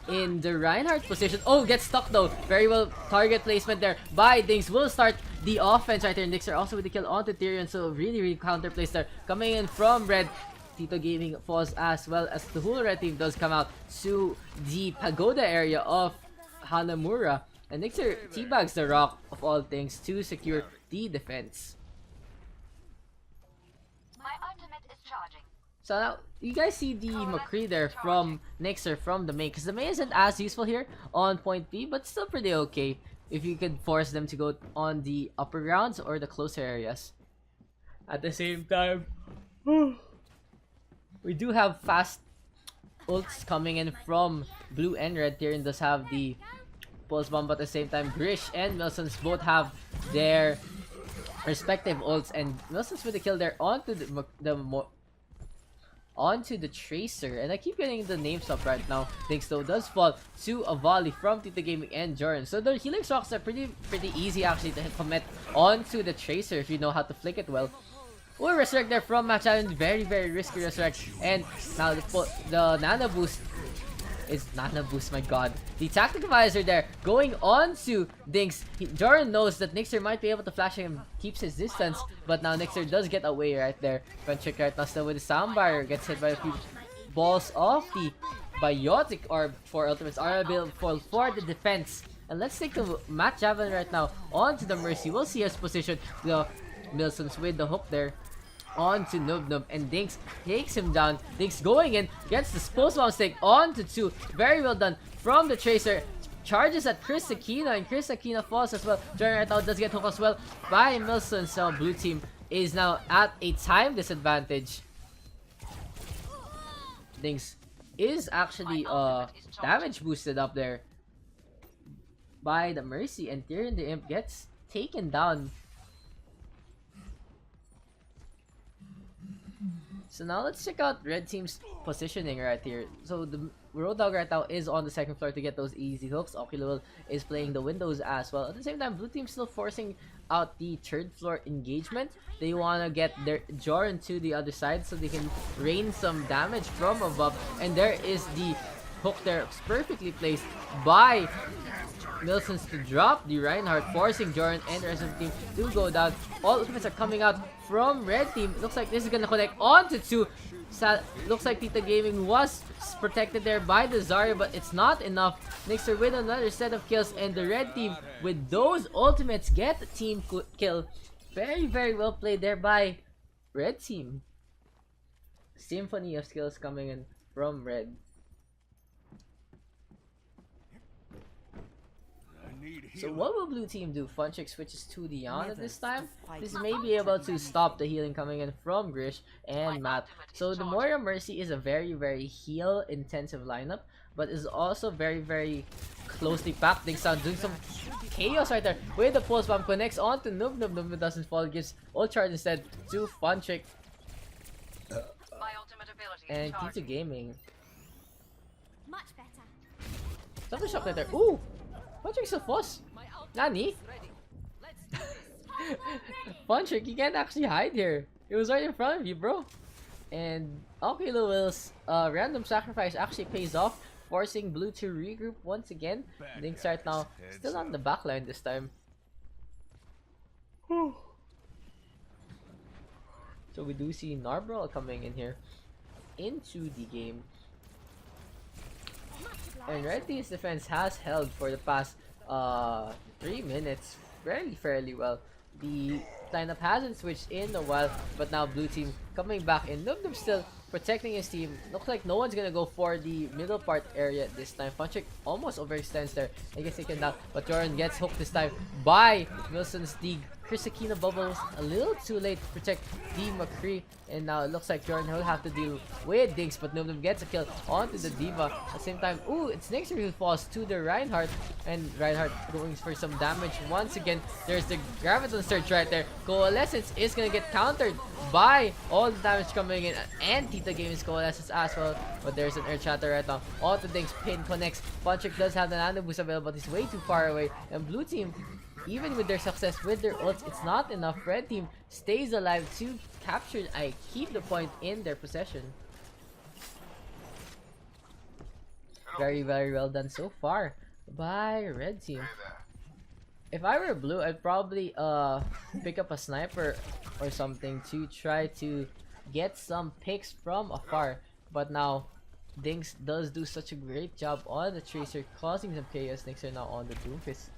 in the Reinhardt position. Oh, gets stuck though. Very well target placement there by Dings. Will start the offense right there. Nixer also with the kill onto Tyrion, so really counter plays there. Coming in from red, Tito Gaming falls as well as the whole red team does come out to the pagoda area of Hanamura. And Nixer teabags the rock of all things to secure the defense. My ultimate is charging. So now, you guys see the McCree there from Nixer from the main. Because the main isn't as useful here on point B, but still pretty okay if you could force them to go on the upper grounds or the closer areas. At the same time, we do have fast ults coming in from blue and red. Tyrion does have the pulse bomb, but at the same time, Grish and Milsons both have their respective ults, and Milsons with the kill there onto the Tracer, and I keep getting the names up right now. Daks though does fall to a volley from Tito Gaming and Jordan. So the healing shocks are pretty easy actually to commit onto the Tracer if you know how to flick it well. Ooh, resurrect there from Max Allen, very risky resurrect, and now the nano boost is nano boost. My god, the tactic advisor there going on to Dinks. Jordan knows that Nixer might be able to flash him, keeps his distance, but now Nixer does get away right there. Frenchick right now still with the sound barrier, gets hit by a few balls off the biotic orb for ultimates are available for the defense. And let's take the Matt Javelin right now onto the Mercy. We'll see his position. The Milsons with the hook there onto Nub, and Dinks takes him down. Dinks going in, gets the Spose Bomb stick onto 2. Very well done from the Tracer. Charges at Chris Aquino, and Chris Aquino falls as well. Jordan right now does get hooked as well by Milson, so blue team is now at a time disadvantage. Dinks is actually damage boosted up there by the Mercy, and Tyrion the Imp gets taken down. So now let's check out red team's positioning right here. So the Road Dog right now is on the second floor to get those easy hooks. Oculul is playing the windows as well. At the same time, blue team still forcing out the third floor engagement. They want to get their Joran to the other side so they can rain some damage from above. And there is the hook there. It's perfectly placed by Milsons to drop the Reinhardt, forcing Joran and the rest of the team to go down. All ultimates are coming out from red team. Looks like this is gonna connect onto 2. Looks like Tita Gaming was protected there by the Zarya, but it's not enough. Nixer with another set of kills, and the red team with those ultimates get the team kill. Very well played there by red team. Symphony of skills coming in from red. So what will blue team do? Funchick switches to Diana this time. This may be able to stop the healing coming in from Grish and Matt. So the Moira Mercy is a very heal intensive lineup, but is also very closely packed. Dinks down doing some chaos right there with the pulse bomb, connects onto Nub. Nub doesn't fall, gives ult charge instead to Funchick and Tito Gaming. Much better. Something shock right there. Ooh! Funchick so fast. Nani? Funchick, you can't actually hide here. It was right in front of you, bro. And Oculo Will's random sacrifice actually pays off, forcing blue to regroup once again. Dinks right now still on the backline this time. So we do see Narbral coming in here into the game. And Red Team's defense has held for the past 3 minutes fairly well. The lineup hasn't switched in a while, but now blue team coming back in. Nub still protecting his team. Looks like no one's gonna go for the middle part area this time. Funchick almost overextends there and gets taken down, but Jordan gets hooked this time by Wilson's dig. Chris Aquino bubbles a little too late to protect the McCree, and now it looks like Jordan will have to deal with Dinks, but Nub gets a kill onto the Diva. At the same time, ooh, it's Nixer who falls to the Reinhardt, and Reinhardt going for some damage once again. There's the Graviton Surge right there. Coalescence is gonna get countered by all the damage coming in, and Tita Gaming's Coalescence as well, but there's an Earth Shatter right now. Onto Dinks, pin connects. Funchick does have the Nano Boost available, but he's way too far away, and blue team, even with their success with their ults, it's not enough. Red team stays alive to capture, keep the point in their possession. Very well done so far by red team. If I were blue, I'd probably pick up a sniper or something to try to get some picks from afar. But now Dinks does do such a great job on the Tracer, causing some chaos. Dinks are now on the Doomfist.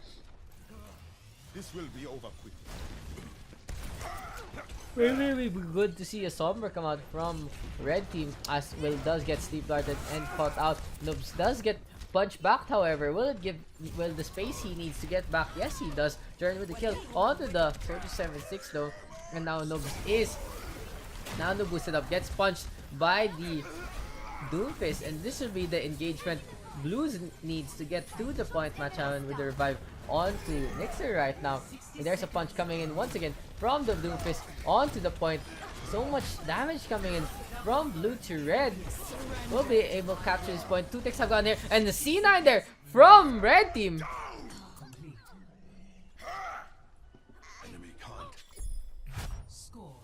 This will be over quickly. Really good to see a Sombra come out from red team, as Will does get sleep darted and caught out. Noobs does get punched back, however. Will it give Will the space he needs to get back? Yes, he does. Jordan with the kill onto the 4-7-6 though. And now Noobs is now Noob boosted up, gets punched by the Doomfist, and this will be the engagement Blues needs to get to the point. Matchaman with the revive onto Nixer right now. And there's a punch coming in once again from the Doomfist onto the point. So much damage coming in from blue to red. Will be able to capture this point. 2 ticks have gone here, and the C9 there from red team. Enemy can't. Score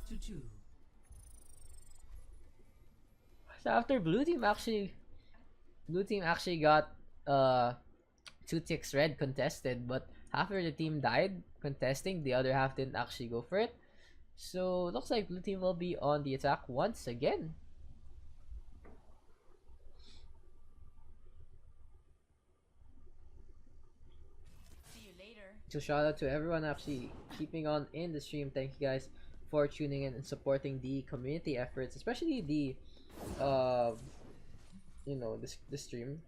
2-2. So after blue team actually got 2 ticks red contested, but half of the team died contesting, the other half didn't actually go for it. So looks like blue team will be on the attack once again. See you later. So shout out to everyone actually keeping on in the stream. Thank you guys for tuning in and supporting the community efforts, especially the the stream.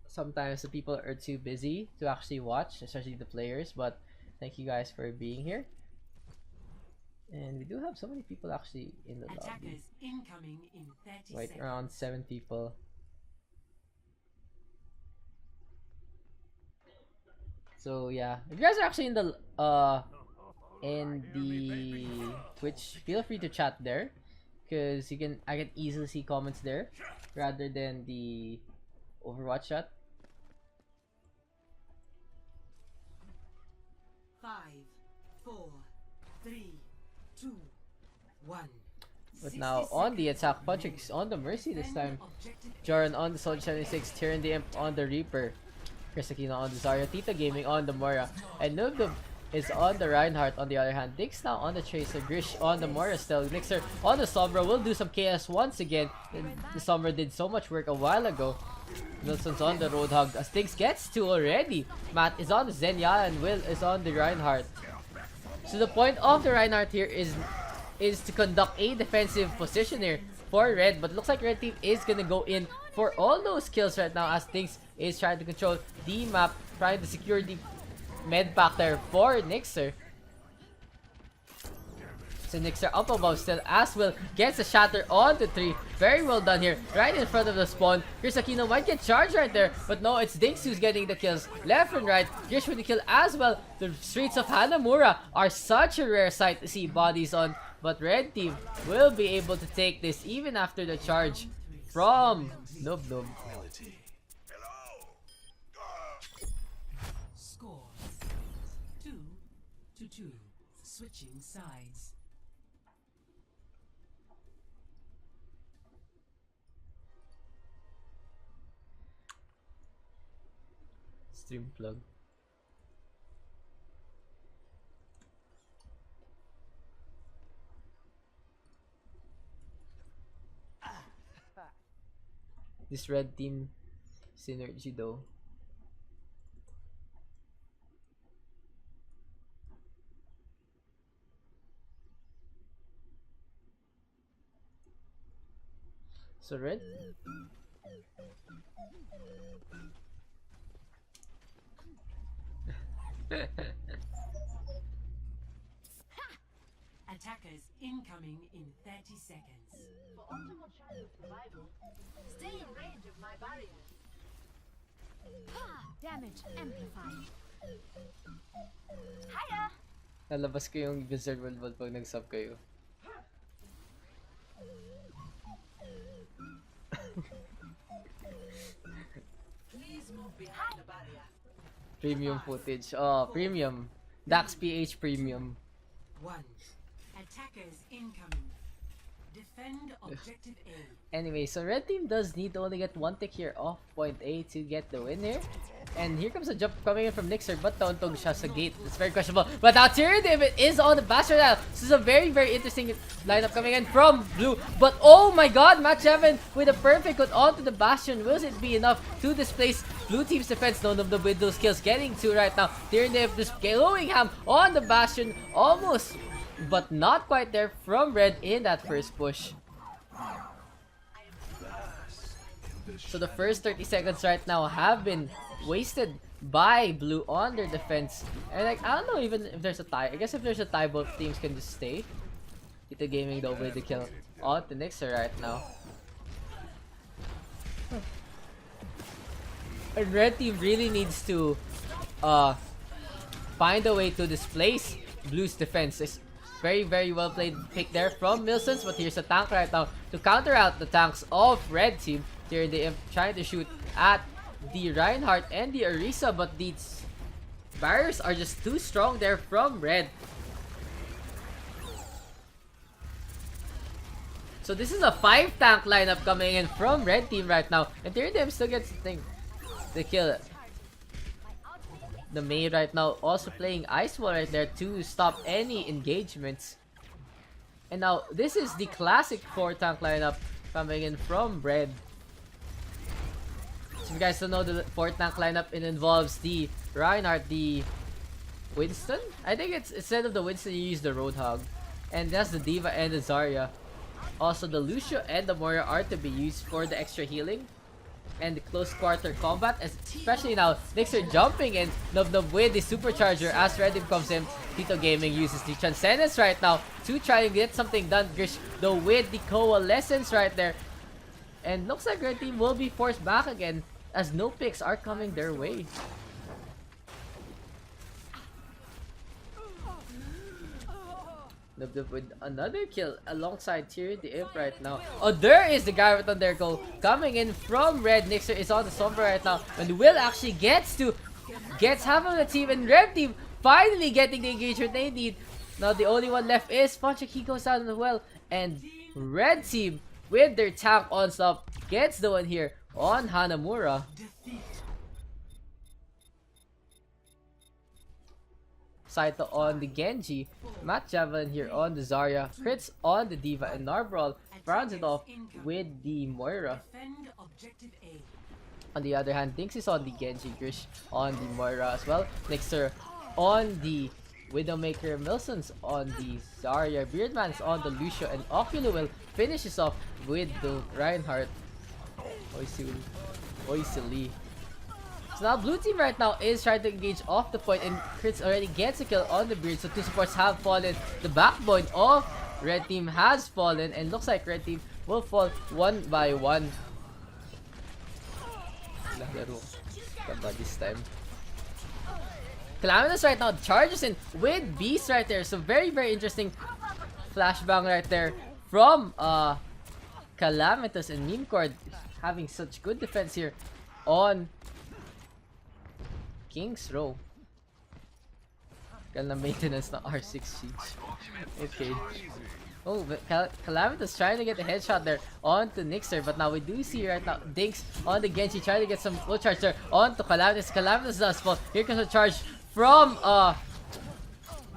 Sometimes the people are too busy to actually watch, especially the players, but thank you guys for being here. And we do have so many people actually in the lobby. Attackers incoming in 30 Like seconds. around 7 people. So yeah, if you guys are actually in the Twitch, feel free to chat there, because I can easily see comments there rather than the Overwatch chat. 5, 4, 3, 2, 1. But now on the attack, Patrick's on the Mercy this time. Joran on the Soldier 76, Tyrion the Imp on the Reaper. Chris Aquino on the Zarya, Tita Gaming on the Moira, and Noob is on the Reinhardt on the other hand. Dix now on the Tracer, Grish on the Moira still. Nixer on the Sombra will do some chaos once again. The Sombra did so much work a while ago. Wilson's on the Roadhog as Dix gets 2 already. Matt is on the Zenya and Will is on the Reinhardt. So the point of the Reinhardt here is to conduct a defensive position here for red, but looks like red team is gonna go in for all those kills right now as Dix is trying to control the map, trying to secure the med pack there for Nixer. So Nixer up above still as Will gets a shatter on the 3. Very well done here, right in front of the spawn. Chris Aquino might get charged right there, but no, it's Dinks who's getting the kills left and right. Grish with the kill as well. The streets of Hanamura are such a rare sight to see bodies on, but red team will be able to take this even after the charge from Noob. Score 2-2. Switching sides. Stream plug. This red team synergy though. So red. Attackers incoming in 30 seconds. For optimal chance of survival, stay in range of my barriers. Damage amplified. Hiya! Lalabas ko yung Wizard World pag nag-sub kayo. Please move behind the barrier. Premium footage. Oh, premium. Daks PH premium. 1. Attackers incoming. Defend objective A. Anyway, so red team does need to only get one tick here off point A to get the win here. And here comes a jump coming in from Nixer, but nauntog siya sa gate. It's very questionable. But now Tyrion David is on the bastion now. This is a very, very interesting lineup coming in from blue. But oh my god, Match 7 with a perfect cut onto the bastion. Will it be enough to displace blue team's defense? None of the with those kills getting to right now. Tyrion David just going ham on the bastion. Almost, but not quite there from red in that first push. So the first 30 seconds right now have been wasted by blue on their defense. And like, I don't know even if there's a tie. I guess if there's a tie, both teams can just stay. Ito Gaming though with the kill on the Nixer right now. And red team really needs to find a way to displace blue's defense. It's very, very well played pick there from Milsons, but here's a tank right now to counter out the tanks of red team. Here they are trying to shoot at the Reinhardt and the Orisa, but these barriers are just too strong there from red. So this is a 5-tank lineup coming in from red team right now, and here they still gets the kill. The Mei right now also playing Ice Wall right there to stop any engagements. And now this is the classic 4-tank lineup coming in from red. So if you guys don't know, the 4-tank lineup, it involves the Reinhardt, the Winston. I think it's instead of the Winston you use the Roadhog. And that's the D.Va and the Zarya. Also the Lucio and the Moira are to be used for the extra healing and the close quarter combat, especially now Nixer jumping in Nub with the supercharger as red team comes in. Tito Gaming uses the Transcendence right now to try and get something done, Grish, though with the Coalescence right there. And looks like red team will be forced back again as no picks are coming their way. Nub with another kill alongside Tyrion the Imp right now. Oh, there is the guy with Thunder goal coming in from red. Nixer is on the Sombra right now, and Will actually gets half of the team, and red team finally getting the engagement they need. Now the only one left is Funchak. He goes down as well, and red team with their tank on stop gets the one here on Hanamura. Saito on the Genji, Matt Javelin here on the Zarya, crits on the D.Va, and Narbrawl rounds it off with the Moira. On the other hand, Dinks is on the Genji, Grish on the Moira as well, Nixer on the Widowmaker, Milsons on the Zarya, Beardman's on the Lucio, and Oculuil finishes off with the Reinhardt. Oisili. So now blue team right now is trying to engage off the point, and Crits already gets a kill on the Beard, so two supports have fallen. The backbone of red team has fallen, and looks like red team will fall one by one. This time. Calamitous right now charges in with Beast right there, so very, very interesting flashbang right there from Calamitous, and Meme having such good defense here on King's Row. Kala maintenance na R6 siege. Okay. Oh, Calamitous trying to get the headshot there onto Nixer, but now we do see right now Dinks on the Genji trying to get some full charge there onto Calamitous. Calamitous does fall. Here comes a charge from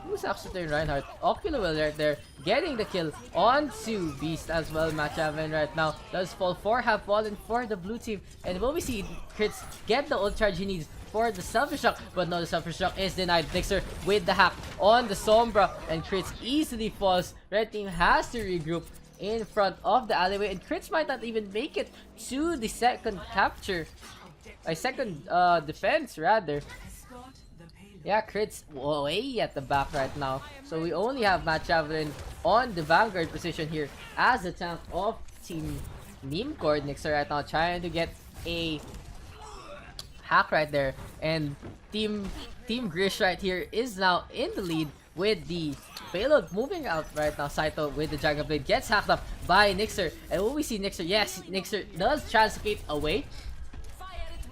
who's actually Reinhardt? Oculuil right there getting the kill onto Beast as well. Match Javelin right now does fall. 4 have fallen for the blue team, and will we see Crits get the ult charge he needs for the self-destruct, but no, the self-destruct is denied. Nixer with the hack on the Sombra, and Crits easily falls. Red team has to regroup in front of the alleyway, and Crits might not even make it to the second capture. Second defense rather. Yeah, Crits way at the back right now. So we only have Matt Javelin on the Vanguard position here as the tank of Team Memecore. Nixer right now trying to get a hack right there, and Team Grish right here is now in the lead with the payload moving out right now. Saito with the Dragon Blade gets hacked up by Nixer, and will we see Nixer? Yes, Nixer does translocate away.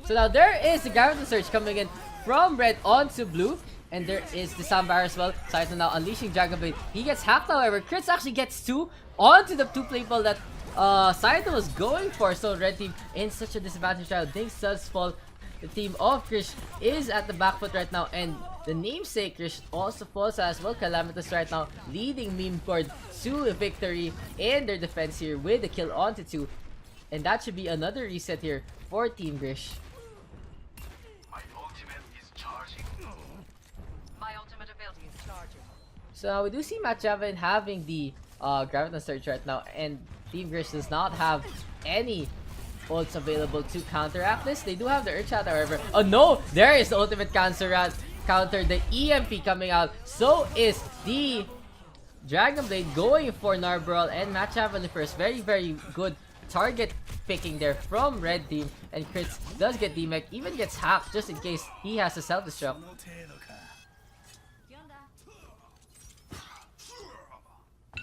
So now there is the Guarantee Surge coming in from red onto blue, And there is the Sambar as well. Saito now unleashing Dragon Blade. He gets hacked, however. Crits actually gets 2 onto the 2 play ball that Saito was going for. So red team in such a disadvantage now. Dings does fall. The team of Krish is at the back foot right now. And the namesake Krish also falls as well. Calamitous right now leading Meme Cord to a victory in their defense here with the kill onto 2. And that should be another reset here for Team Krish. My ultimate is charging. My ultimate ability is charging. So we do see Matt Javin having the Graviton Surge right now, and Team Grish does not have any ults available to counteract this. They do have the Earth Shot, however. Oh no! There is the ultimate counter, the EMP coming out. So is the Dragon Blade going for Narbrawl and Matt Javin first. Very, very good target picking there from red team, and Crits does get DMEC, even gets hacked just in case he has a self-destruct.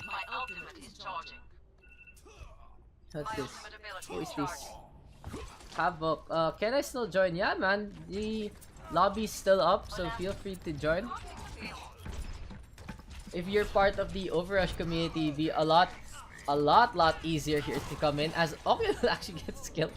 My ultimate is charging. What's My this? ultimate ability Who is is this? charging. Havoc, can I still join? Yeah, man. The lobby's still up, so feel free to join. If you're part of the OverRush community, it'd be a lot easier here to come in, as Oculus actually gets killed.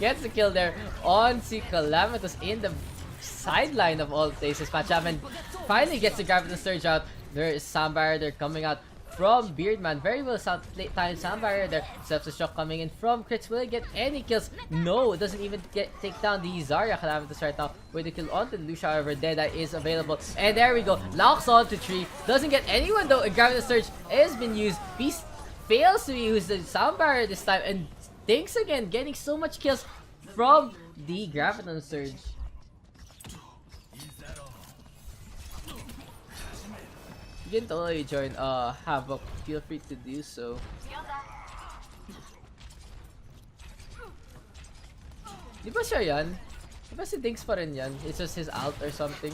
Gets the kill there on si Calamitous in the sideline of all places. Patchaman finally gets the Graviton Surge out. There is Sambar, they're coming out from Beardman. Very well timed Sambar there. Self-destruct coming in from Crits. Will it get any kills? No, it doesn't even take down the Zarya Calamitous right now with the kill onto Lucia. However, Deadeye is available. And there we go. Locks onto 3. Doesn't get anyone though. A Graviton Surge has been used. Beast fails to use the sound barrier this time, and Dings again getting so much kills from the Graviton Surge. You can totally join Havoc, feel free to do so. Di ba siya yan? Di ba si Dings pa rin yan? It's just his alt or something.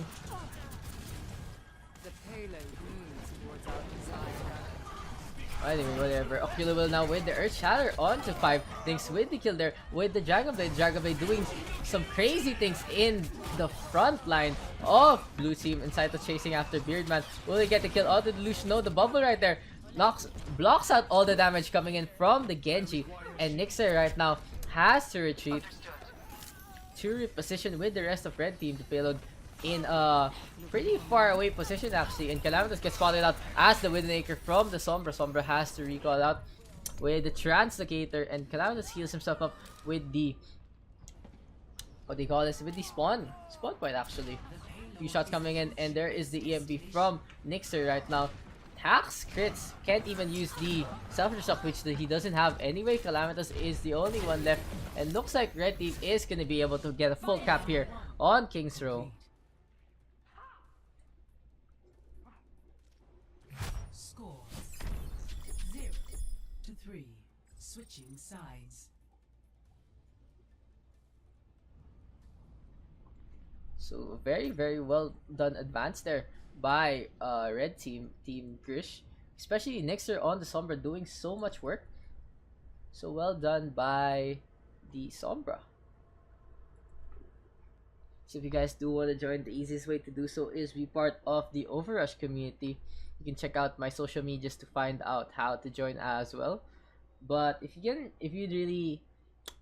The payload moves towards our desired. Anyway, whatever. Ocula will now with the Earth Shatter onto 5. Dings with the kill there with the Dragon Blade. Dragon Blade doing some crazy things in the front line of blue team. And Saito chasing after Beardman. Will he get the kill onto the Lucian? No, the bubble right there blocks out all the damage coming in from the Genji. And Nixer right now has to retreat to reposition with the rest of red team. The payload in a pretty far away position actually, and Calamitous gets spotted out as the Widowmaker from the Sombra. Sombra has to recall out with the Translocator, and Calamitous heals himself up with the, what do you call this, with the spawn point actually. Few shots coming in, and there is the EMP from Nixer right now. Hacks, Crits, can't even use the self-destruct, which he doesn't have anyway. Calamitous is the only one left, and looks like red team is gonna be able to get a full cap here on King's Row. Score 0-3. Switching sides. So very, very well done advance there by red team, Team Grish. Especially Nixer on the Sombra doing so much work. So well done by the Sombra. So if you guys do want to join, the easiest way to do so is be part of the OverRush community. You can check out my social medias to find out how to join as well. But if you really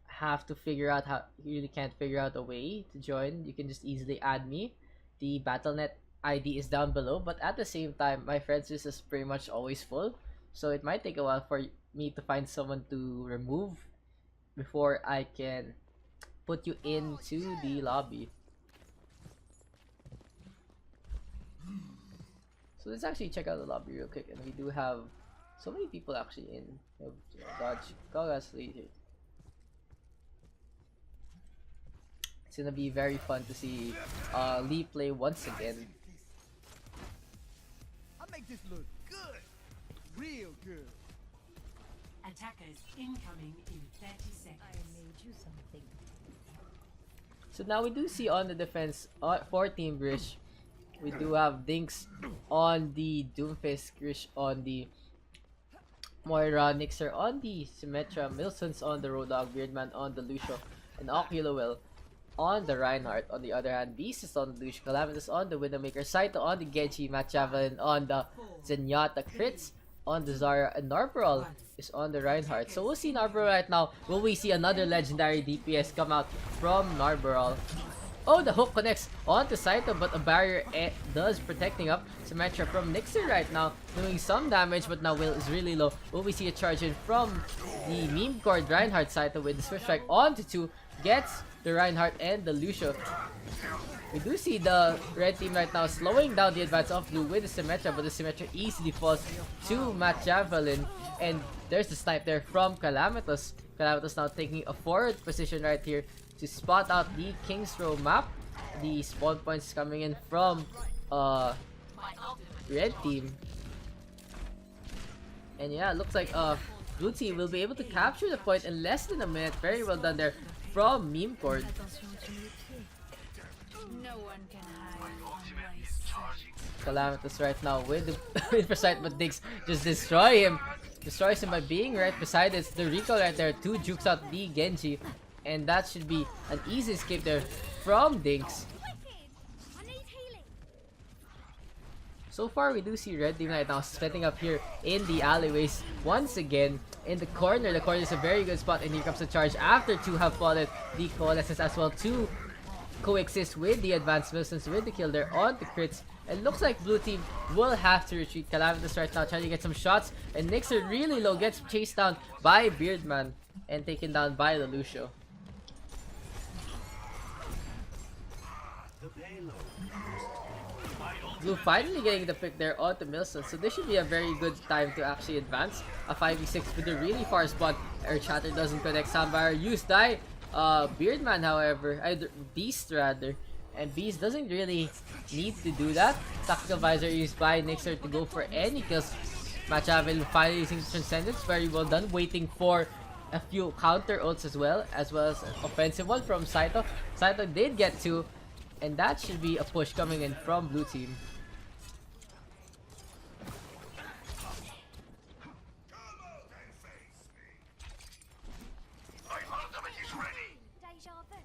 have to figure out how, you really can't figure out a way to join, you can just easily add me. The Battle.net ID is down below, but at the same time, my friends list is pretty much always full, so it might take a while for me to find someone to remove before I can put you into the lobby. So let's actually check out the lobby real quick, and we do have so many people actually in. Dodge Gogas later. It's gonna be very fun to see Lee play once again. I make this look good, real good. Attackers incoming in 30 seconds. I made you something. So now we do see on the defense for Team Grish, we do have Dinks on the Doomfist, Grish on the Moira, Nixer on the Symmetra, Milson's on the Roadhog, Beardman on the Lucio, and Oculawell on the Reinhardt. On the other hand, Beast is on the Lucian, Calamitous on the Widowmaker, Saito on the Genji, Matt Javelin on the Zenyatta, Crits on the Zarya, and Narperal is on the Reinhardt. So we'll see Narperal right now. Will we see another legendary DPS come out from Narperal? Oh, the hook connects onto Saito, but a barrier does protecting up Symmetra from Nixer right now, doing some damage, but now Will is really low. Will we see a charge in from the meme cord Reinhardt? Saito with the Swift Strike onto 2, gets the Reinhardt and the Lucio. We do see the red team right now slowing down the advance of blue with the Symmetra, but the Symmetra easily falls to Matt Javelin, and there's the snipe there from Calamitous. Calamitous now taking a forward position right here to spot out the King's Row map. The spawn points coming in from red team. And yeah, it looks like blue team will be able to capture the point in less than a minute. Very well done there from Meme Cord. No one can hide My from ultimate my is sight. charging. Calamitous right now with the Inversight, but Daks just destroys him by being right beside it. The recall right there, 2 jukes out the Genji, and that should be an easy escape there from Daks. I need healing. So far, we do see red team right now setting up here in the alleyways once again. In the corner is a very good spot, and here comes the charge after 2 have fallen. The Coalescence as well to coexist with the advanced Milsons with the kill there on the crits. It looks like blue team will have to retreat. Calamitous right now trying to get some shots, and Nixer really low, gets chased down by Beardman and taken down by the Lucio. Blue finally getting the pick there onto Milson, so this should be a very good time to actually advance. A 5v6 with a really far spot. Air Chatter doesn't connect. Soundbar used by Beardman, however, Beast rather. And Beast doesn't really need to do that. Tactical Visor used by Nixer to go for any kills. Machiavelli finally using Transcendence, very well done. Waiting for a few counter ults as well as an offensive one from Saito. Saito did get 2, and that should be a push coming in from blue team. My ultimate is ready. Deja vu.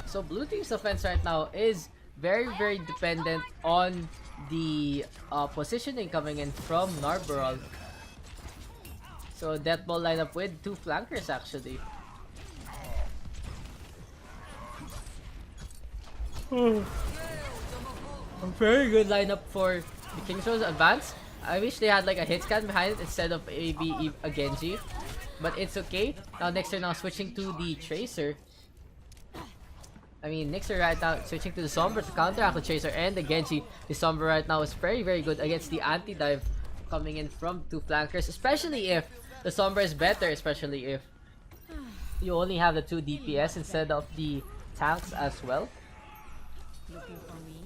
So blue team's offense right now is very dependent on the positioning coming in from Narberal. So Death Ball lineup with 2 flankers actually. A very good lineup for the King's Rose advance. I wish they had like a hit scan behind it instead of maybe a Genji, but it's okay. Now Nixer now switching to the Tracer. Nixer right now switching to the Sombra to counteract the Tracer and the Genji. The Sombra right now is very good against the anti-dive coming in from 2 flankers, especially if the Sombra is better, especially if you only have the 2 DPS instead of the tanks as well. Looking for me?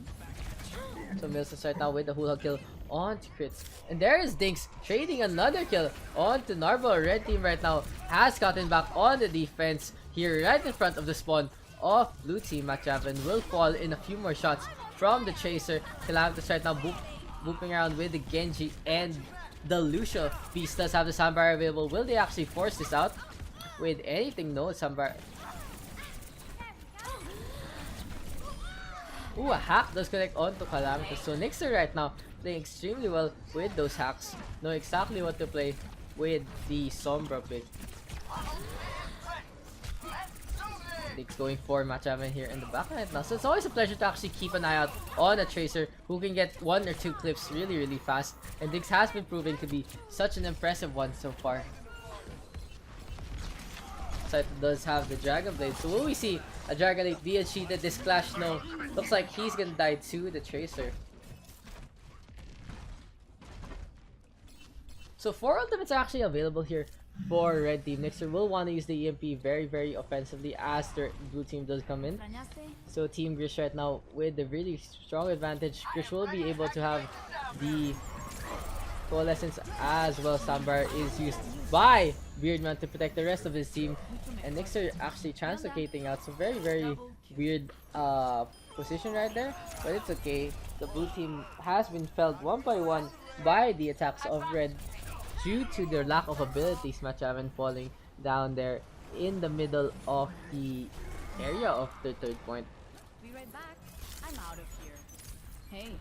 So Milsons right now with the Hula kill onto crits. And there is Daks trading another kill onto Narvel. Red team right now has gotten back on the defense here right in front of the spawn of blue team. Machiavelli will fall in a few more shots from the Tracer. Calamitous right now booping around with the Genji and the Lucio. Beast does have the Soundbar available. Will they actually force this out with anything? No, Soundbar. Ooh, a hack does connect onto Calamitous. So Nixer right now playing extremely well with those hacks. Know exactly what to play with the Sombra pick. Daks going for Machiavelli here in the back right now. So it's always a pleasure to actually keep an eye out on a Tracer who can get 1 or 2 clips really fast. And Daks has been proving to be such an impressive one so far. Saito does have the Dragon Blade. So will we see a Dragon Blade be cheated this clash? No. Looks like he's gonna die to the Tracer. So 4 ultimates are actually available here for red team. Nixer will want to use the EMP very offensively as the blue team does come in. So Team Grish right now with the really strong advantage. Grish will be able to have the Coalescence as well. Soundbar is used by Beardman to protect the rest of his team. And Nixer actually translocating out. So very weird position right there. But it's okay. The blue team has been felled 1 by 1 by the attacks of red due to their lack of abilities. Machiavelli falling down there in the middle of the area of the third point. Be right back. I'm out of here. Hey.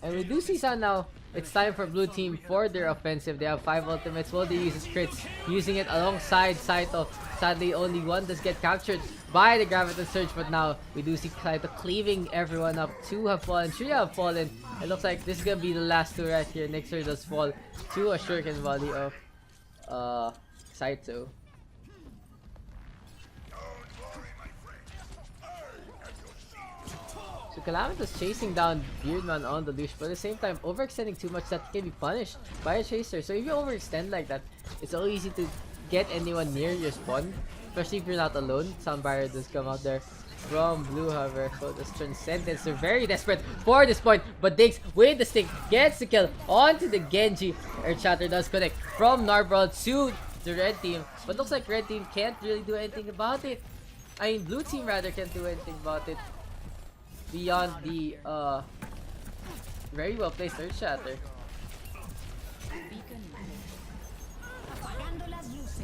And we do see some now. It's time for blue team for their offensive. They have 5 ultimates. Will they use his crits? Using it alongside Saito. Sadly, only one does get captured by the Graviton Surge. But now, we do see Saito cleaving everyone up. 2 have fallen. 3 have fallen. It looks like this is going to be the last 2 right here. Nixer does fall to a shuriken volley of Saito. So Calamitous chasing down Beardman on the Lush, but at the same time overextending too much that he can be punished by a chaser. So if you overextend like that, it's so easy to get anyone near your spawn, especially if you're not alone. Sound barrier does come out there from blue, however. So this Transcendence, they're very desperate for this point, but Daks with the stick gets the kill onto the Genji. Earth Shatter does connect from Narbrawl to the red team, but looks like red team can't really do anything about it. I mean, blue team rather can't do anything about it beyond the very well placed Earth Shatter.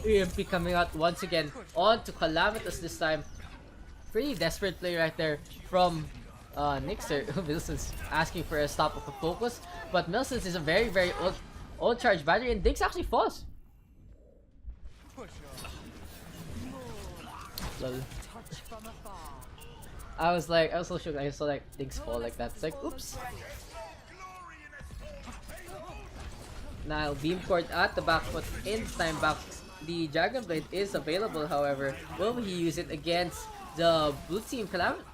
EMP coming out once again onto Calamitous this time. Pretty desperate play right there from Nixer. Milson's asking for a stop of a focus, but Milson's is a very old charge battery, and Daks actually falls. Lol. I was so shook. I saw like things fall like that. It's like, oops. Now beam cord at the back, but in time back, the Dragon Blade is available. However, will he use it against the blue team?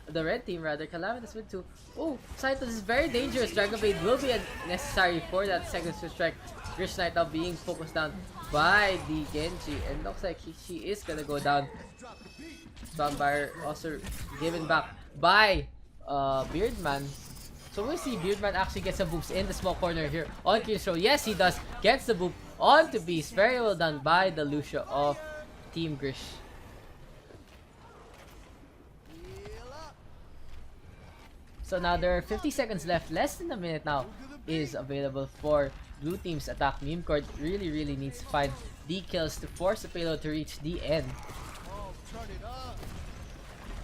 The red team rather. Calamitous with 2. Oh, Saito, this is very dangerous. Dragon Blade will be necessary for that second switch strike. Grish Knight now being focused down by the Genji, and looks like she is gonna go down. Vampire also given back by Beardman. So we'll see Beardman actually gets some boops in the small corner here on Killstro. Yes, he does. Gets the boop onto Beast. Very well done by the Lucio of Team Grish. So now there are 50 seconds left. Less than a minute now is available for blue team's attack. Meme Cord really needs to find the kills to force the payload to reach the end.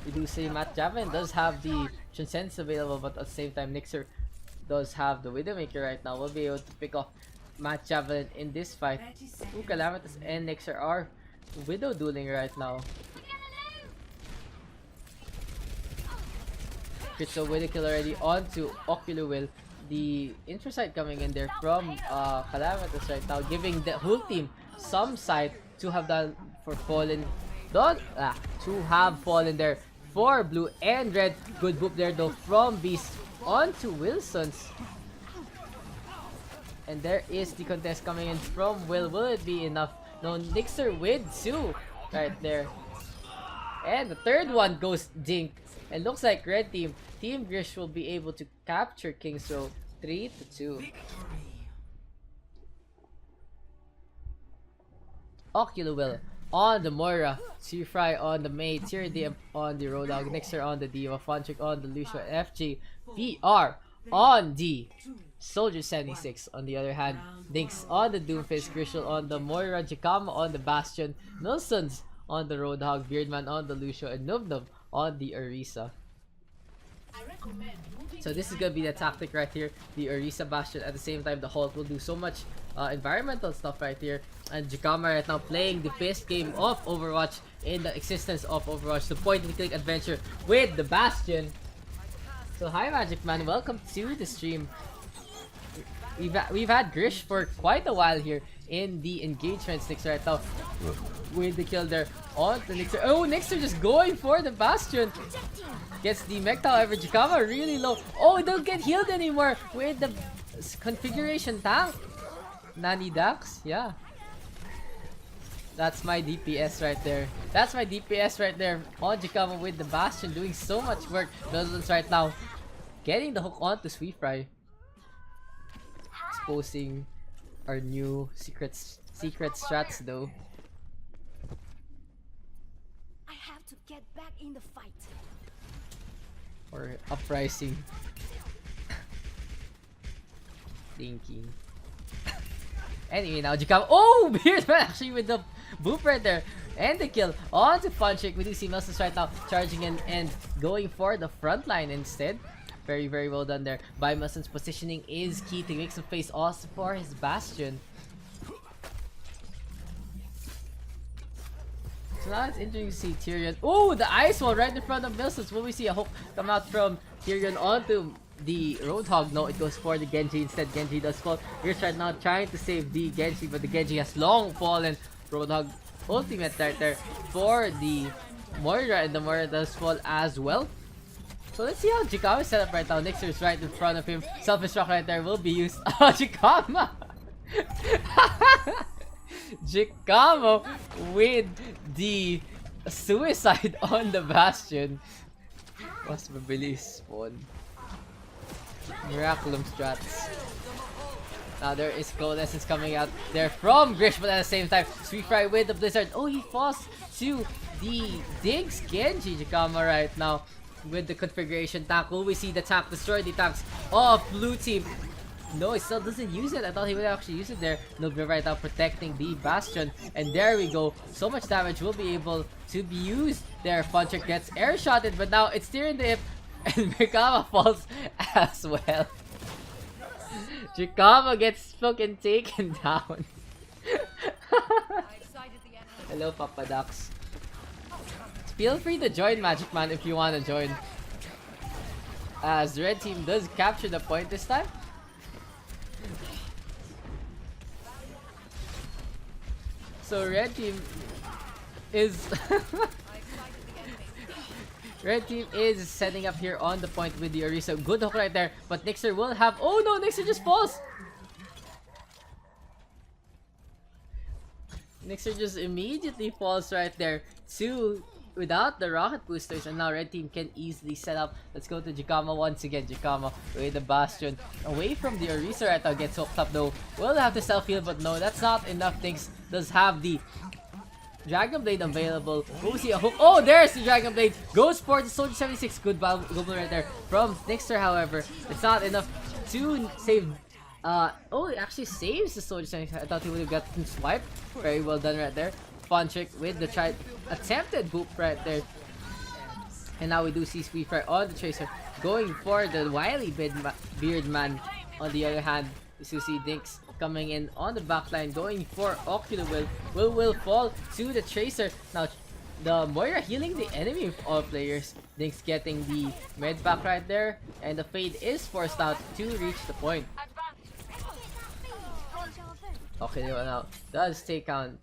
We do say Matt Javelin does have the Transcendence available, but at the same time Nixer does have the Widowmaker right now. We'll be able to pick off Matt Javelin in this fight. Ooh, Calamitous and Nixer are Widow dueling right now. Critical Widow kill already onto Ocular Will. The Introsight coming in there from Calamitous right now, giving the whole team some sight to have done for fallen. To have fallen there for blue and red. Good boop there though from Beast onto Wilson's. And there is the contest coming in from Will. Will it be enough? No, Nixer with 2 right there. And the third one goes Dink. And looks like red team, Team Grish, will be able to capture King's Row 3-2. Ocular Will on the Moira, Fry on the Mei, Tyranny on the Roadhog, Nixer on the Diva, Fontrick on the Lucio, FG, VR on the Soldier 76. On the other hand, Dinks on the Doomfist, Grishel on the Moira, Jakama on the Bastion, Nilssons on the Roadhog, Beardman on the Lucio, and Nubnub on the Orisa. So this is gonna be the tactic right here, the Orisa Bastion. At the same time, the Hulk will do so much environmental stuff right here, and Jakama right now playing the best game of Overwatch in the existence of Overwatch, the point and click adventure with the Bastion. So hi Magic Man, welcome to the stream. We've had Grish for quite a while here in the engagements. Nixer right now with the kill there on the Nixer. Oh, Nixer just going for the Bastion. Gets the mech, however, Jakama really low. Oh, don't get healed anymore with the configuration tank. Nani Daks, yeah. That's my DPS right there. That's my DPS right there on Jakama with the Bastion doing so much work. Dozens right now getting the hook onto Sweet Fry. Exposing our new secret strats though. I have to get back in the fight. Or uprising. Thinking. Anyway, now Jakama. Oh, Beardman actually with the Boop right there. And the kill onto Funchick. We do see Milsons right now charging in and going for the front line instead. Very, very well done there by Milsons. Positioning is key to make some space also for his Bastion. So now it's interesting to see Tyrion. Oh, the ice wall right in front of Milsons. Will we see a hook come out from Tyrion onto the Roadhog? No, it goes for the Genji instead. Genji does fall. Here's right now trying to save the Genji, but the Genji has long fallen. Roadhog ultimate right there for the Moira, and the Moira does fall as well. So let's see how Jikama is set up right now. Nixer is right in front of him. Self-destruct right there will be used. Oh, Jikama! Jikama with the suicide on the Bastion. Mas mabilis spawn. Miraculum strats. Now there is Coalescence coming out there from Grish, but at the same time, Sweet Fry with the Blizzard. Oh, he falls to the Diggs Genji. Jikama right now with the configuration tank. Will we see the tank destroy the tanks of blue team? No, he still doesn't use it. I thought he would actually use it there. Nobel right now protecting the Bastion. And there we go. So much damage will be able to be used there. Funchick gets air shotted, but now it's steering the hip. And Jikama falls as well. Jikama gets fucking taken down. Hello, Papa Daks. Feel free to join, Magic Man, if you want to join. As the red team does capture the point this time. So red team is red team is setting up here on the point with the Orisa. Good hook right there, but Nixer will have. Oh no, Nixer just falls. Nixer just immediately falls right there to without the rocket boosters, and now red team can easily set up. Let's go to Jikama once again. Jikama with the Bastion away from the Orisa right now, gets hooked up though. Will have to self-heal, but no, that's not enough. Things does have the Dragon Blade available. We'll see a hook. Oh, there's the Dragon Blade. Goes for the Soldier 76. Good goblin right there from Nixer, however. It's not enough to save. Oh, it actually saves the Soldier 76. I thought he would have gotten swiped. Very well done right there. Fun trick with the attempted boop right there. And now we do see Sweet Fire on the Tracer going for the wily beard man. On the other hand, we still see Dinks coming in on the backline, going for Ocular will fall to the Tracer. Now the Moira healing the enemy of all players. Dinks getting the med back right there, and the Fade is forced out to reach the point. Okay, now does take on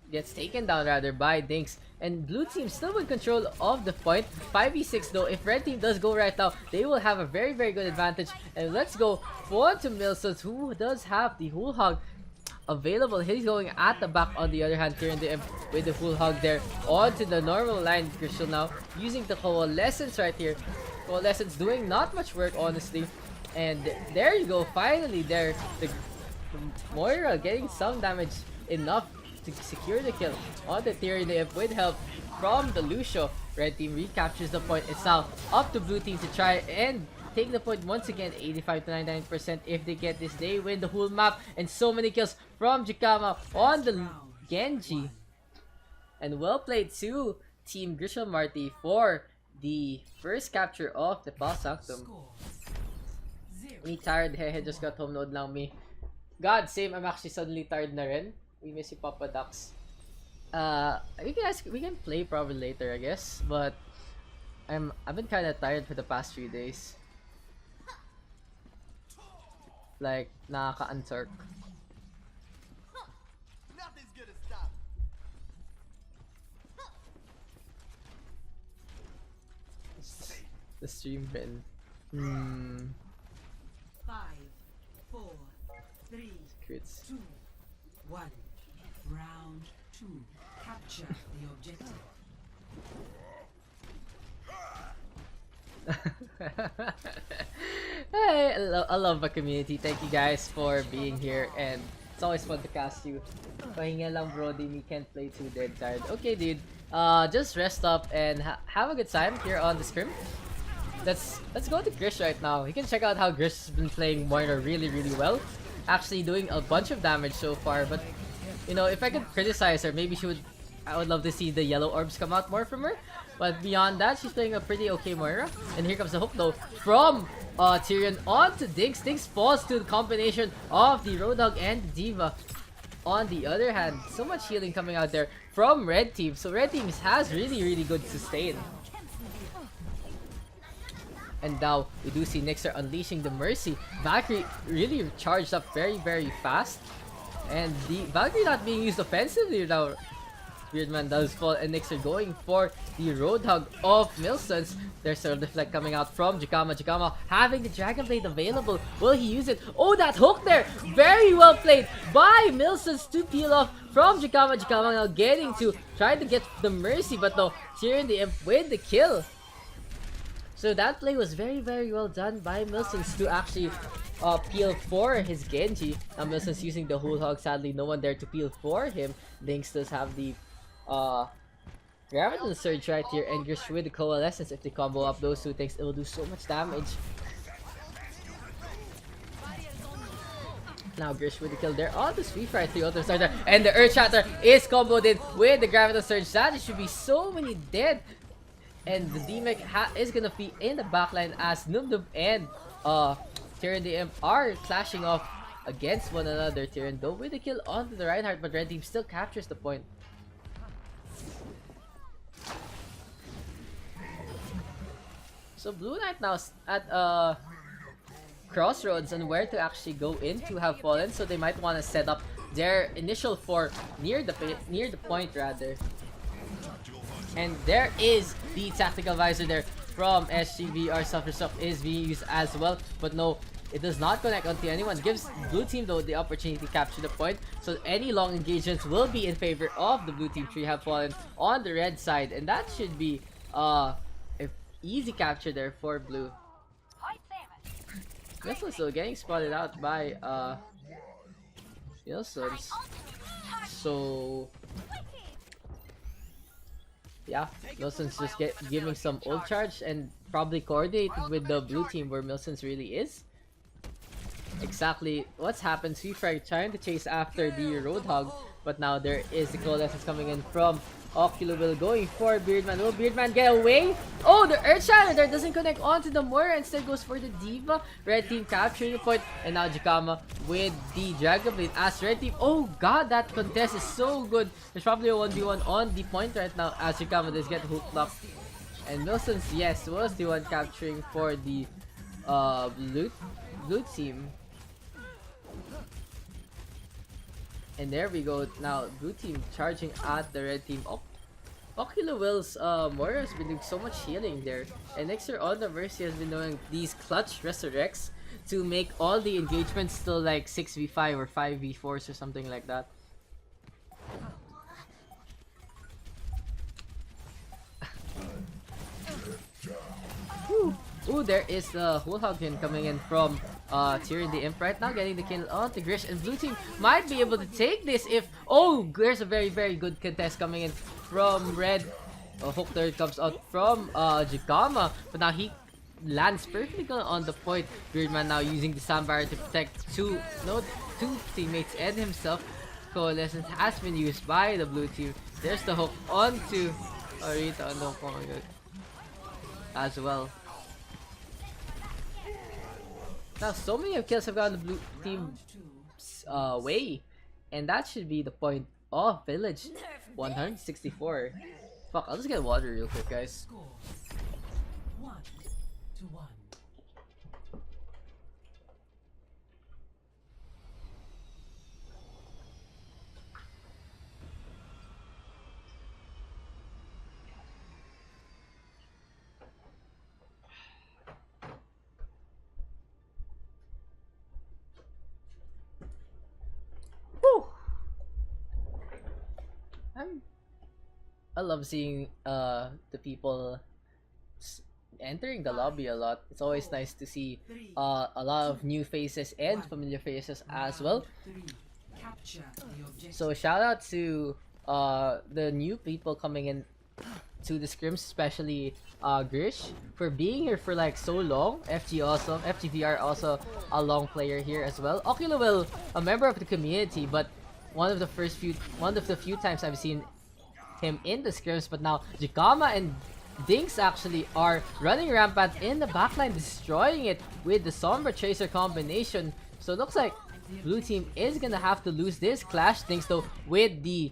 gets taken down rather by Dinks, and blue team still with control of the point. 5v6 though. If red team does go right now, they will have a very, very good advantage. And let's go for to Milsons, who does have the Whole Hog available. He's going at the back. On the other hand, turn the with the Whole Hog there onto the normal line. Crystal now using the Coalescence right here. Coalescence doing not much work, honestly. And there you go. Finally there, the Moira getting some damage enough to secure the kill on the Tyrion with help from the Lucio. Red team recaptures the point. It's now up to blue team to try and take the point once again. 85 to 99%. If they get this, they win the whole map. And so many kills from Jikama on the Genji. And well played to Team Grisham Marty for the first capture of the Nepal Sanctum. Me tired, hehe, just got home, node lang me. God, same, I'm actually suddenly tired na rin. We miss you, Papa Daks. We can play probably later, I guess. But I've been kind of tired for the past few days. Like nakaka-unturk. Nothing's gonna stop. The stream been. 5, 4, 3, Crits. 2, 1. Round 2. Capture the objective. Hey, I love the community. Thank you guys for being here, and it's always fun to cast you. Pahinga lang, brody. We can't play too dead tired. Okay, dude. Just rest up and have a good time here on the Scrim. Let's go to Grish right now. You can check out how Grish has been playing Moira really, really well. Actually doing a bunch of damage so far, but You know, if I could criticize her, maybe I would love to see the yellow orbs come out more from her. But beyond that, she's playing a pretty okay Moira. And here comes the hook though from Tyrion onto Dings. Dings falls to the combination of the Roadhog and the Diva. On the other hand, so much healing coming out there from Red Team. So Red Team has really good sustain. And now we do see Nixer unleashing the Mercy. Valkyrie really charged up very fast. And the Valkyrie not being used offensively now. Weirdman does fall, and Nixer going for the Roadhog of Milsons. There's a deflect coming out from Jakama. Jakama having the Dragon Blade available. Will he use it? Oh, that hook there! Very well played by Milsons to peel off from Jakama. Jakama now getting to try to get the Mercy, but no, Tyrion the Imp with the kill. So that play was very well done by Milsons to actually peel for his Genji. Now Milsons using the whole hog. Sadly, no one there to peel for him. Lynx does have the Graviton Surge right here, and Grish with the Coalescence. If they combo up those two things, it will do so much damage. Now Grish with the kill there on the Sweep right through Ultimate Starter, and the Earth Shatter is comboed in with the Graviton Surge. That should be so many dead. And the D-Mech is gonna be in the backline as Nubnub and Tyrion the Imp are clashing off against one another. Tyrion though with the kill onto the Reinhardt, but Red Team still captures the point. So Blue Knight now at crossroads on where to actually go in to have fallen, so they might want to set up their initial fort near the point rather. And there is the tactical visor there from SGVR. Self-destruct is being used as well, but no, it does not connect onto anyone. Gives Blue Team though the opportunity to capture the point, so any long engagements will be in favor of the Blue Team. 3 have fallen on the red side, and that should be an easy capture there for Blue. Milsons though getting spotted out by Milsons. So yeah, Milsons just giving some ult charge and probably coordinated with the Blue Team where Milsons really is. Exactly what's happened. Sweetfrag trying to chase after the Roadhog, but now there is the Coalescence coming in from Oculus going for Beardman. Will Beardman get away? Oh, the Earth Shatter there doesn't connect onto the Moira, instead goes for the Diva. Red Team capturing the point, and now Jakama with the Dragon Blade as Red Team. Oh god, that contest is so good. There's probably a 1v1 on the point right now as Jakama does get hooked up. And Milsons, yes, was the one capturing for the blue team. And there we go. Now Blue Team charging at the Red Team. Ocular Will's Moira has been doing so much healing there. And Nixer on the Mercy has been doing these clutch resurrects to make all the engagements still like 6v5 or 5v4s or something like that. Ooh, there is the whole hog pin coming in from Tyrion the Imp right now, getting the kill on the Grish, and Blue Team might be able to take this if... Oh, there's a very good contest coming in from Red. Hook there comes out from Jakama, but now he lands perfectly on the point. Beardman now using the Sound Barrier to protect two teammates and himself. Coalescence has been used by the Blue Team. There's the hook onto Arita on the hook as well. Now, so many kills have gone the Blue Team's way, and that should be the point of Village 164. Fuck, I'll just get water real quick, guys. Score 1-1. I love seeing the people entering the lobby a lot. It's always nice to see a lot of new faces and familiar faces as well. So shout out to the new people coming in to the scrims, especially Grish, for being here for like so long. FGVR also a long player here as well. Ocular Will, a member of the community, but one of the few times I've seen him in the scrims, but now Jikama and Dinks actually are running rampant in the backline, destroying it with the Sombra Tracer combination. So it looks like blue team is gonna have to lose this clash. Dinks though with the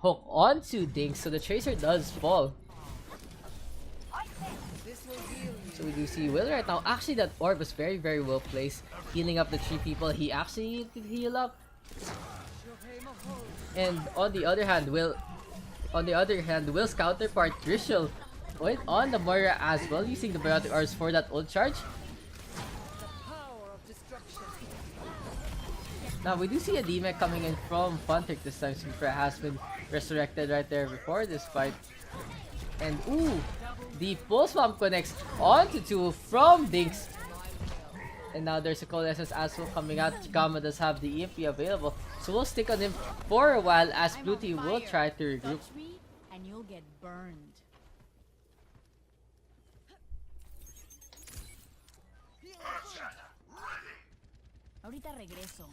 hook onto Dinks, so the Tracer does fall. So we do see Will right now. Actually, that orb was very, very well placed, healing up the 3 people. He actually did heal up. And on the other hand, Will's counterpart Trishul went on the Moira as well, using the Biotic Orbs for that ult charge. Now we do see a D-Mech coming in from Funtrick this time. Super has been resurrected right there before this fight. And ooh, the Pulse Bomb connects onto 2 from Dinks. And now there's a Coalescence as well coming out. Chikama does have the EMP available, so we'll stick on him for a while as blue team will try to regroup. Touch me and you'll get burned. Ahorita regreso.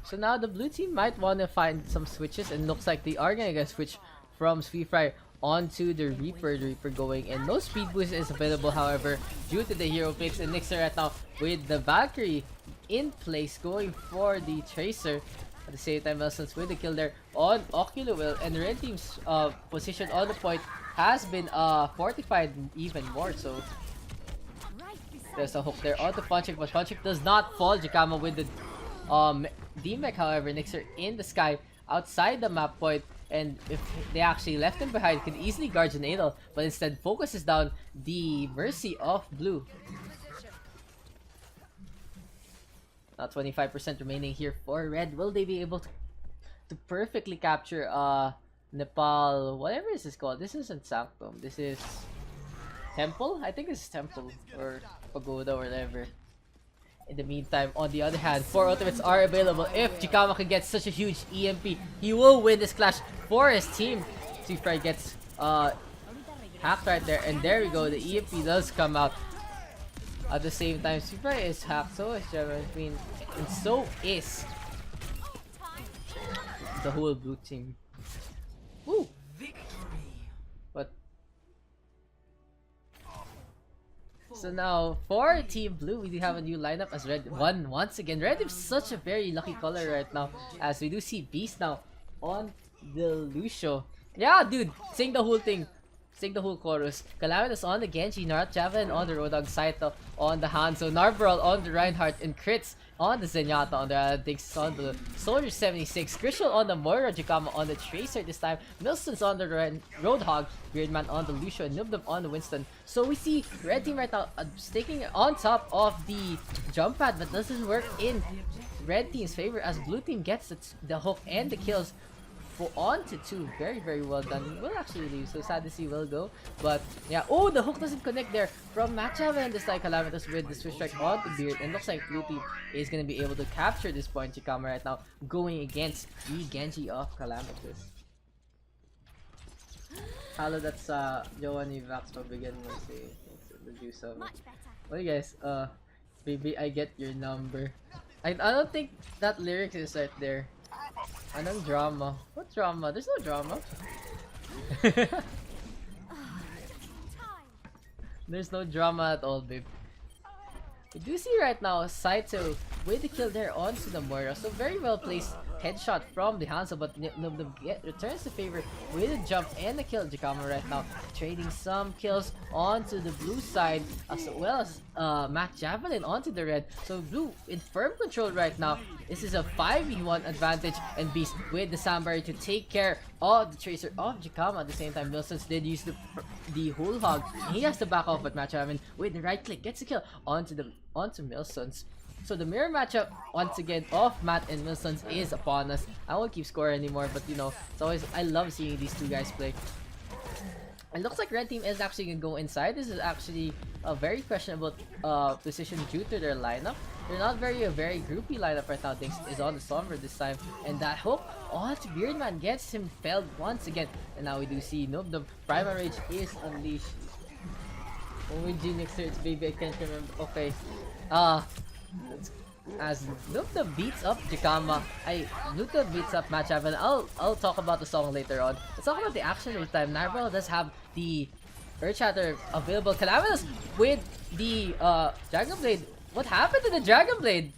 So now the blue team might want to find some switches, and looks like they are gonna get switch from Sweetfry onto the Reaper. The Reaper going, and no speed boost is available, however, due to the hero picks. And Nixer right now with the Valkyrie in place, going for the Tracer. At the same time, Wilson's with the kill there on Oculus, and the red team's position on the point has been fortified even more. So there's a hook there onto Funtrick, but Funtrick does not fall. Jikama with the D-Mech, however, Nixer in the sky outside the map point, and if they actually left him behind, could easily guard the Nadal, but instead focuses down the Mercy of blue. Now 25% remaining here for red. Will they be able to perfectly capture Nepal, whatever this is called? This isn't Sanctum, this is Temple? I think it's Temple or Pagoda or whatever. In the meantime, on the other hand, 4 ultimates are available. If Jikama can get such a huge EMP, he will win this clash for his team. Sweetfry gets hacked right there, and there we go. The EMP does come out. At the same time, Sweetfry is hacked, so is Trevor. I mean, and so is the whole blue team. Woo! But so now for Team Blue, we do have a new lineup as Red won once again. Red is such a very lucky color right now, as we do see Beast now on the Lucio. Yeah, dude, sing the whole thing. Sing the whole chorus. Calamitous on the Genji, Narat Javelin on the Roadhog, Saito on the Hanzo, Narvaral on the Reinhardt, and Crits on the Zenyatta on the Dix on the Soldier 76, Grishel on the Moira, Jikama on the Tracer this time, Milson's on the Roadhog, Beardman on the Lucio, and Nubnub on the Winston. So we see red team right now sticking on top of the jump pad, but doesn't work in red team's favor as blue team gets the hook and the kills for on to 2. Very, very well done. Will actually leave, so sad to see Will go. But yeah, oh, the hook doesn't connect there from Matchava, and this time Calamitous with the switch strike on the Beard, and looks like blue team is gonna be able to capture this point. Jikama right now going against the Genji of Calamitous. Hello, that's Joanny Vax Pabigyan mo si the juice of. What do you guys, baby, I get your number. I don't think that lyrics is right there. Anong drama? What drama? There's no drama. There's no drama at all, babe. We do see right now Saito with the kill there onto the Moira. So very well placed headshot from the Hanzo, but Nubnub returns the favor with a jump and a kill. Jikama right now trading some kills onto the blue side, as well as Matt Javelin onto the red. So blue in firm control right now. This is a 5v1 advantage, and Beast with the Sandbar to take care of the Tracer of Jikama. At the same time, Milsons did use the whole hog. He has to back off, but Matt Javelin with the right click gets a kill onto Milsons. So the mirror matchup once again of Matt and Milsons is upon us. I won't keep score anymore, but you know, it's always, I love seeing these two guys play. It looks like red team is actually gonna go inside. This is actually a very questionable position due to their lineup. They're not a very groupy lineup right now. Things is on the Somber this time, and that hook onto Beardman gets him felled once again. And now we do see Nubnub Primal Rage is unleashed. OG next search, baby, I can't remember. Okay, as Nupna beats up Jikama. Nupna beats up Match Heaven. I'll talk about the song later on. Let's talk about the action this time. Narbel does have the Earth Shatter available. Calamitous with the Dragon Blade. What happened to the Dragon Blade?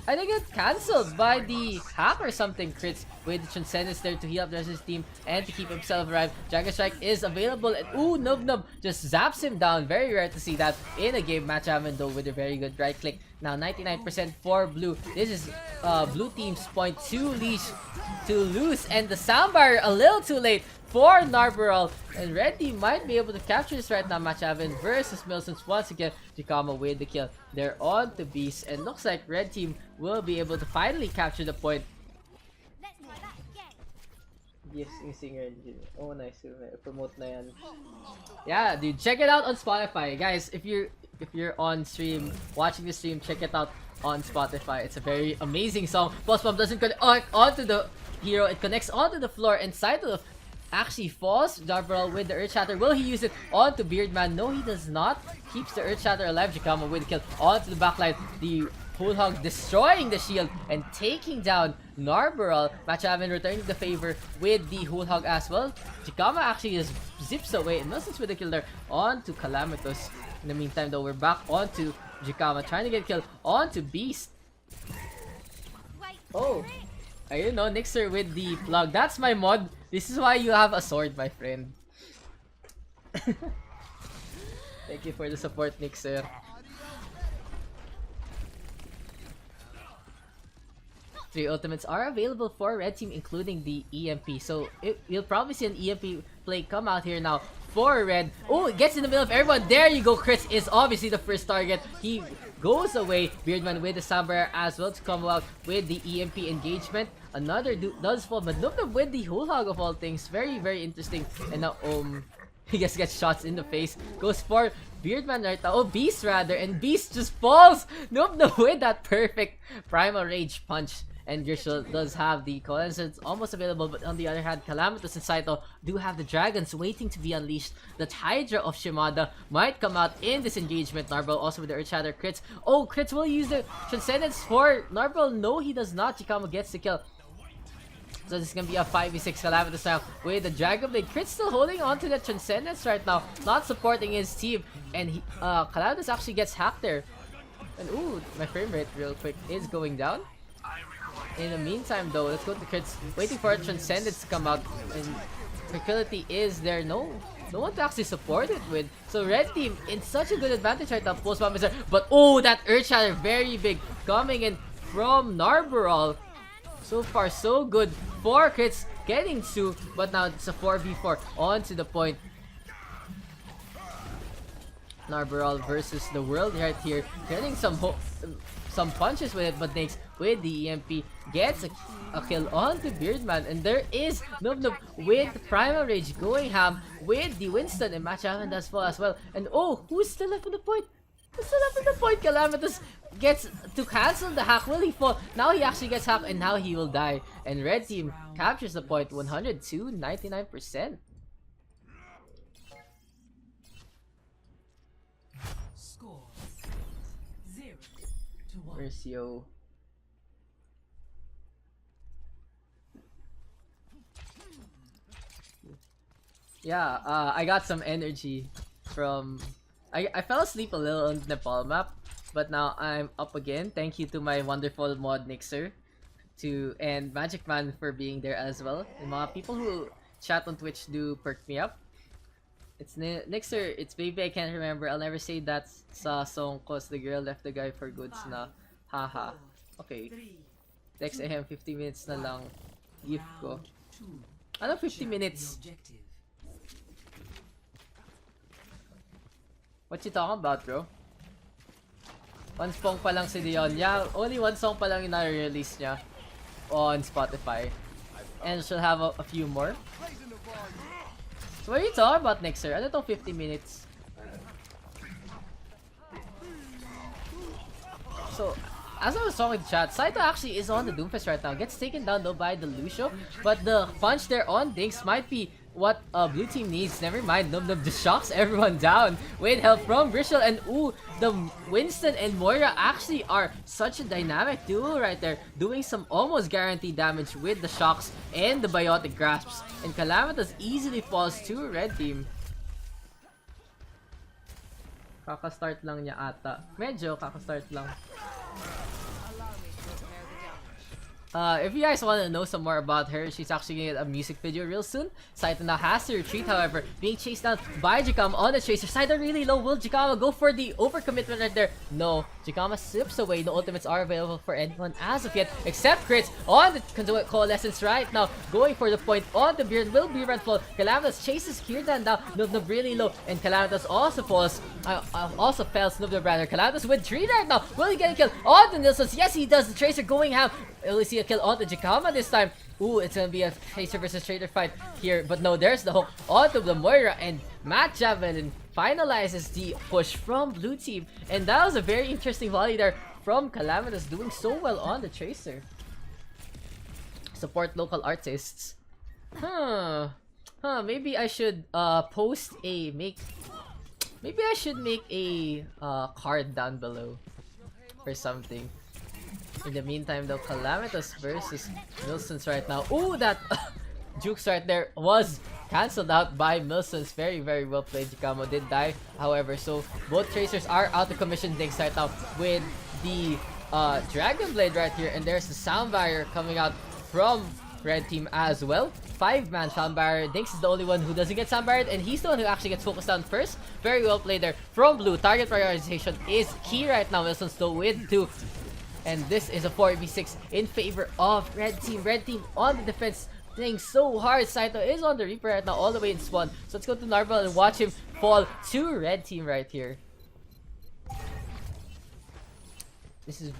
I think it's cancelled by the hack or something. Crits with Transcendence there to heal up the rest of his team and to keep himself alive. Dragon Strike is available and ooh, Nub just zaps him down. Very rare to see that in a game. Match Haven though with a very good right click. Now 99% for blue. This is blue team's point to leash to lose, and the soundbar a little too late for Narbaral, and red team might be able to capture this right now. Match Haven versus Milsons once again. Jikama with the kill. They're on to Beast, and looks like red team will be able to finally capture the point. Let's try that again. Yes, yung singer. Oh, nice. Promote na yan. Yeah, dude, check it out on Spotify, guys. If you're on stream, watching the stream, check it out on Spotify. It's a very amazing song. Boss Bomb doesn't connect onto the hero. It connects onto the floor, and Saito actually falls. Darbarel with the Earth Shatter. Will he use it onto Beardman? No, he does not. Keeps the Earth Shatter alive. Jikama with the kill onto the backline. The Whole Hog destroying the shield and taking down Narbaral. Match Haven returning the favor with the Whole Hog as well. Jikama actually just zips away, and Milsons with the kill there onto Calamitous. In the meantime though, we're back onto Jikama trying to get killed onto Beast. Wait Oh, for it. I don't know, Nixer with the plug. That's my mod. This is why you have a sword, my friend. Thank you for the support, Nixer. 3 ultimates are available for red team, including the EMP. So you'll probably see an EMP play come out here now for red. Oh, it gets in the middle of everyone. There you go. Chris is obviously the first target. He goes away. Beardman with the Sambar as well to come out with the EMP engagement. Another does fall, but look at with the Whole Hog of all things. Very, very interesting. And now he just gets shots in the face. Goes for Beardman right now. Oh, Beast rather. And Beast just falls. Nope, with that perfect Primal Rage punch. And Grishel does have the Coincidence almost available, but on the other hand, Calamitous and Saito do have the Dragons waiting to be unleashed. That Hydra of Shimada might come out in this engagement. Narble also with the Earth Shatter crits. Oh, crits will use the Transcendence for Narble. No, he does not. Jikama gets the kill. So this is gonna be a 5v6 Calamitous now with the Dragon Blade. Crit still holding on to the Transcendence right now, not supporting his team. And Calamitous actually gets hacked there. And ooh, my frame rate real quick is going down. In the meantime though, let's go to crits. Waiting for a Transcendence to come out. And Tranquility is there. No one to actually support it with. So red team in such a good advantage right now. Post bomb is there. But oh, that Earth Shatter very big coming in from Narbaral. So far so good for crits getting 2, but now it's a 4v4 onto the point. Narbaral versus the world right here, getting some punches with it, but Nyx with the EMP gets a kill onto Beardman, and there is Nub with Primal Rage going ham with the Winston, and Match Haven does fall as well. And oh, who's still left on the point? Who's still left on the point? Calamitous gets to cancel the hack. Will he fall? Now he actually gets hacked, and now he will die. And red team captures the point 102, 99%. Score 0-1. Where's Yo? Yeah, I got some energy from... I fell asleep a little on the Nepal map, but now I'm up again. Thank you to my wonderful mod Nixer and Magic Man for being there as well. And mga people who chat on Twitch do perk me up. It's Nixer, it's baby I can't remember. I'll never say that sa song cause the girl left the guy for goods na. Haha. Okay. Text him 50 minutes na lang. Gift ko. Ano 50 minutes? What you talking about, bro? One song pa lang si Dion. Yeah, only one song pa lang yung na-release niya on Spotify. And she'll have a few more. So what are you talking about, Nixer? Ano tong 50 minutes? So, as I was talking to chat, Saito actually is on the Doomfist right now. Gets taken down though by the Lucio. But the punch there on Dinks might be what blue team needs. Never mind, Nub just shocks everyone down with help from Grishel. And ooh, the Winston and Moira actually are such a dynamic duo right there, doing some almost guaranteed damage with the shocks and the biotic grasps. And Calamitas easily falls to red team. Kaka-start lang niya ata. Medyo kaka-start lang. If you guys want to know some more about her, she's actually gonna get a music video real soon. Saito now has to retreat, however, being chased down by Jakama on the Tracer. Saito really low. Will Jakama go for the overcommitment right there? No. Jakama slips away. No ultimates are available for anyone as of yet, except crits on the Coalescence right now. Going for the point on the Beard will be Redfall. Calamitas chases Kirtan down. Nub really low, and Calamitas also falls. Also fails Nub rather. Calamitas with 3 right now. Will he get a kill on the Nilsons? Yes, he does. The Tracer going ham. Will we see a kill on the Jakama this time? Ooh, it's gonna be a Tracer versus Trader fight here. But no, there's the hook onto the Moira, and Matt Javelin finalizes the push from blue team. And that was a very interesting volley there from Calamitas, doing so well on the Tracer. Support local artists. Maybe I should maybe I should make a card down below or something. In the meantime though, Calamitas versus Milsons right now. Ooh, that jukes right there was cancelled out by Milsons. Very, very well played. Jakamo did die, however, so both Tracers are out of commission. Daks right now with the Dragon Blade right here, and there's the sound barrier coming out from red team as well. 5-man sound barrier. Daks is the only one who doesn't get sound barriered, and he's the one who actually gets focused down first. Very well played there from blue. Target prioritization is key right now. Milsons still with 2. And this is a 4v6 in favor of red team. Red team on the defense, playing so hard. Saito is on the Reaper right now, all the way in spawn. So let's go to Narval and watch him fall to red team right here. This is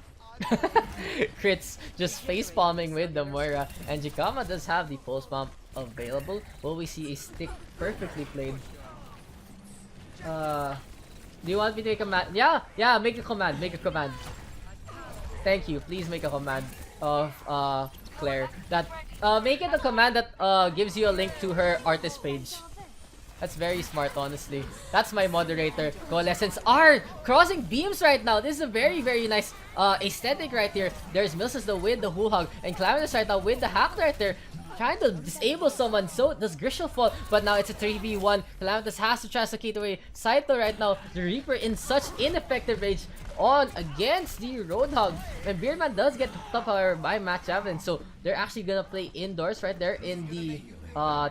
crits just face palming with the Moira, and Jakama does have the pulse bomb available. Will we see a stick perfectly played? Do you want me to make a command? Yeah, make a command. Make a command. Thank you. Please make a command of Claire. That make it a command that gives you a link to her artist page. That's very smart, honestly. That's my moderator. Coalescence are crossing beams right now. This is a very, very nice aesthetic right here. There's Milsons though with the Whole Hog, and Calamitas right now with the hack right there, trying to disable someone. So does Grishel fall, but now it's a 3v1. Calamitas has to translocate away Saito right now. The Reaper in such ineffective rage on against the Roadhog, and Beardman does get hooked up, however, by Matt Javelin. So they're actually gonna play indoors right there in the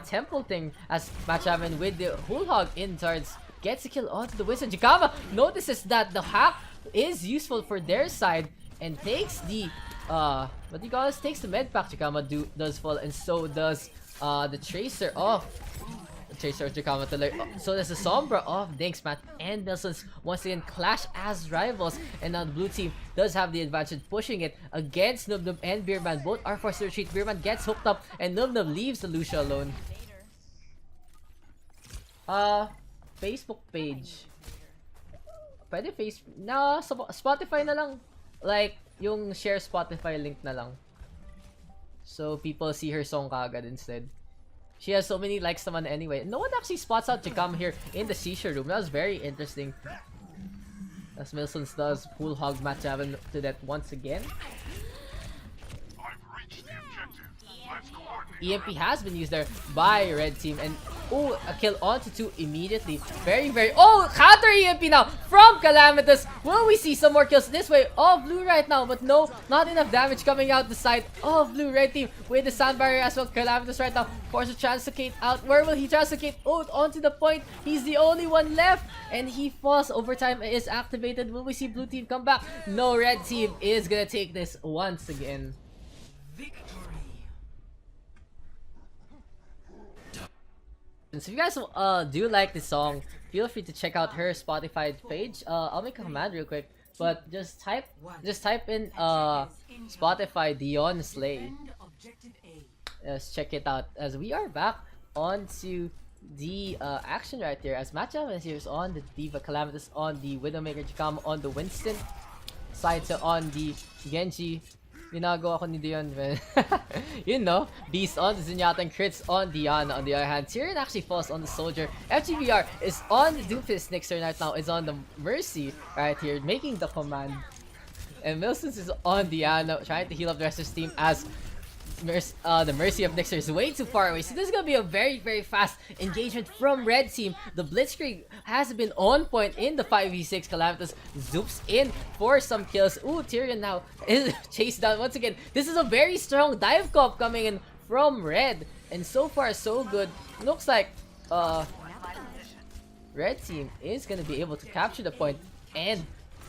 temple thing, as Matt Javelin with the Whole Hog in charge gets a kill onto the Winston. Jakama notices that the hack is useful for their side and takes the what do you call this? Takes the med pack. Jakama does fall, and so does the Tracer of Tracer of Jakama to so there's a Sombra of Daks, Matt, and Milsons once again clash as rivals, and now the blue team does have the advantage, pushing it against Nub and Beerman. Both are forced to retreat. Beerman gets hooked up, and Nub leaves the Lucia alone. Facebook page. Pwede Facebook? No, Spotify na lang. Like, yung share Spotify link na lang. So people see her song kagad instead. She has so many likes naman anyway. No one actually spots out Jakama here in the seashore room. That was very interesting. As Milsons does Whole Hog Matt Javelin to that once again. I've reached the objective. Let's coordinate. EMP has been used there by red team, and oh, a kill onto 2 immediately. Very, very... Oh, counter EMP now from Calamitas. Will we see some more kills this way of blue right now? But no, not enough damage coming out the side of blue. Red team with the sound barrier as well. Calamitas right now forced to translocate out. Where will he translocate? Oh, onto the point. He's the only one left, and he falls. Overtime is activated. Will we see blue team come back? No, red team is gonna take this once again. So if you guys do like this song, feel free to check out her Spotify page. I'll make a command real quick, but just type in Spotify Dion Slay. Let's check it out, as we are back onto the action right here, as Matcha is on the Diva, Calamitas on the Widowmaker, Jakama on the Winston, Saito on the Genji, Ginagawa ko ni Dion, man. You know, Beast on the Zenyatta and crits on Diana. On the other hand, Tyrion actually falls on the Soldier. FGVR is on the Doomfist. Nixer right now is on the Mercy right here, making the command. And Milsons is on Diana, trying to heal up the rest of his team as the Mercy of Nixer is way too far away. So this is gonna be a very, very fast engagement from Red Team. The Blitzkrieg has been on point in the 5v6. Calamitous zoops in for some kills. Ooh, Tyrion now is chased down once again. This is a very strong dive cop coming in from Red. And so far, so good. Looks like Red Team is gonna be able to capture the point and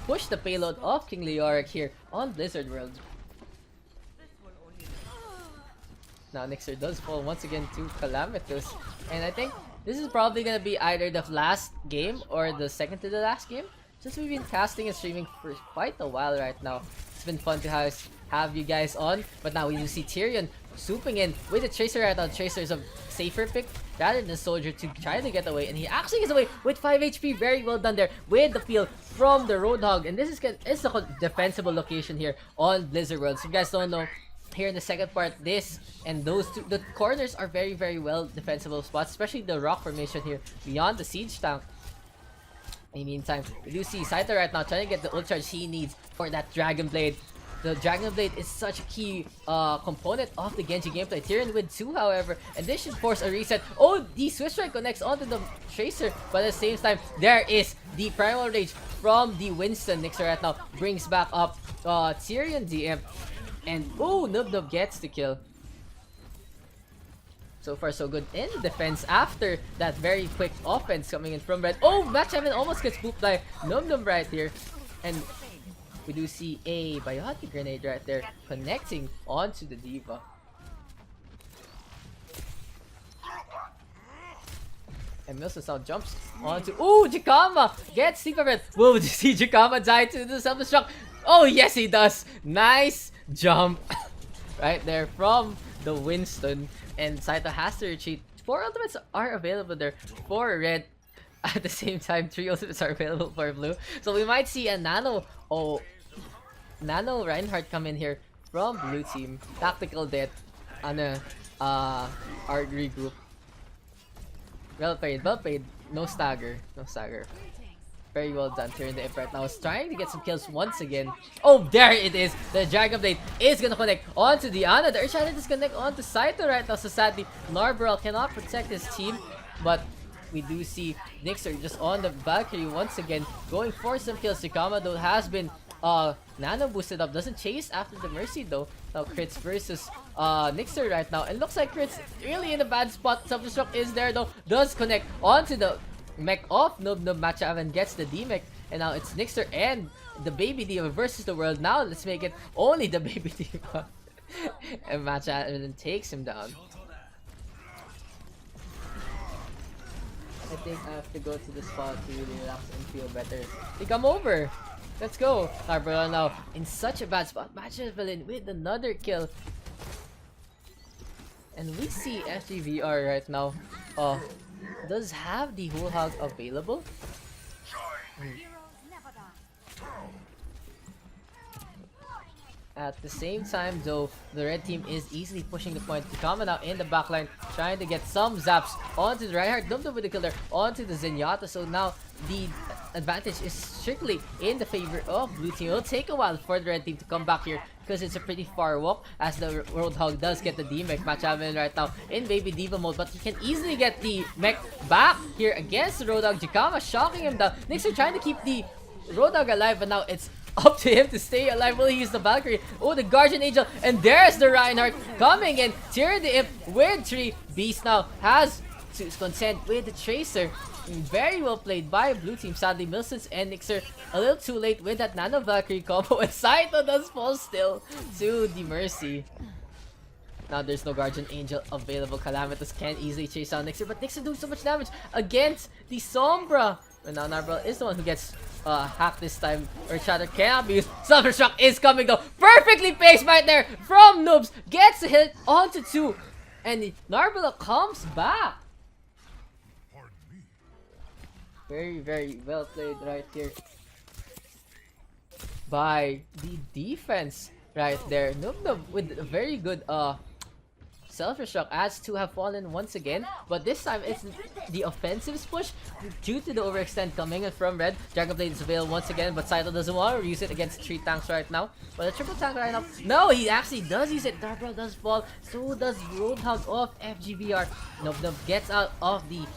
push the payload of King Leoric here on Blizzard World. Now Nixer does fall once again to Calamitous, and I think this is probably gonna be either the last game or the second to the last game, since we've been casting and streaming for quite a while right now. It's been fun to have you guys on, but now we do see Tyrion swooping in with the Tracer right now. Tracer is a safer pick rather than Soldier to try to get away, and he actually gets away with 5 HP. Very well done there with the peel from the Roadhog, and this is a defensible location here on Blizzard World. So if you guys don't know, here in the second part, this and those two, the corners are very, very well defensible spots, especially the rock formation here beyond the siege tank. In the meantime, we do see Saito right now trying to get the ult charge he needs for that Dragon Blade. The Dragon Blade is such a key component of the Genji gameplay. Tyrion with 2, however, and this should force a reset. Oh, the Swift Strike connects onto the Tracer, but at the same time, there is the Primal Rage from the Winston. Nixer right now brings back up Tyrion DM. And ooh, Nub gets the kill. So far, so good in defense after that very quick offense coming in from Red. Oh, Match Heaven almost gets pooped by Nub right here. And we do see a Biotic Grenade right there connecting onto the Diva. And Milson now jumps onto. Ooh, Jakama gets Sleeper Red. Whoa, did you see Jakama die to the self-destruct? Oh, yes, he does. Nice jump right there from the Winston. And Saito has to retreat. 4 ultimates are available there for Red. At the same time, 3 ultimates are available for Blue. So we might see a Nano Reinhardt come in here from Blue Team. Tactical death on a artery group. Well played. No stagger. Very well done. Tyrion the Imp right now is trying to get some kills once again. Oh, there it is. The Dragon Blade is gonna connect onto Diana. The Earthshadow is connect onto Saito right now. So sadly, Narbaral cannot protect his team. But we do see Nixer just on the Valkyrie once again, going for some kills. Jakama though has been nano boosted up. Doesn't chase after the Mercy though. Now Crits versus Nixer right now. And looks like Crits really in a bad spot. Self-destruct is there though. Does connect onto the mech of Nub Matcha and gets the D-mech. And now it's Nixer and the Baby Diva versus the world. Now let's make it only the Baby Diva. And Matcha then takes him down. I think I have to go to the spot to really relax and feel better. They come over. Let's go. Narbaral now in such a bad spot. Matcha villain with another kill. And we see FGVR right now. Does have the whole hog available. At the same time though, the red team is easily pushing the point. Takama now in the backline, trying to get some zaps onto the Reinhardt. Dumped with the killer onto the Zenyatta. So now the advantage is strictly in the favor of blue team. It'll take a while for the red team to come back here because it's a pretty far walk as the Roadhog does get the D-Mech. Match Aven right now in Baby Diva mode, but he can easily get the mech back here against the Roadhog. Jakama shocking him down. Nixer trying to keep the Roadhog alive, but now it's up to him to stay alive. Will he use the Valkyrie? Oh, the Guardian Angel, and there's the Reinhardt coming in. Tyrion the Imp with 3. Beast now has to consent with the Tracer. Very well played by blue team. Sadly, Milsons and Nixer a little too late with that Nano Valkyrie combo, and Saito does fall still to the Mercy. Now there's no Guardian Angel available. Calamitous can easily chase down Nixer, but Nixer doing so much damage against the Sombra. And now Narbaral is the one who gets hacked this time. Or Shatter cannot be used. Self-destruct is coming though. Perfectly placed right there from Noobs. Gets a hit onto 2. And Narbaral comes back. Very, very well played right here by the defense right there. Noob Noob with a very good self-destruct as to have fallen once again, but this time it's the offensive's push due to the overextend coming in from red. Dragon Blade is available once again, but Saito doesn't want to use it against 3 tanks right now. But a triple tank right now, no, he actually does use it. Darbro does fall, so does Roadhog of FGBR. Noob Noob gets out of the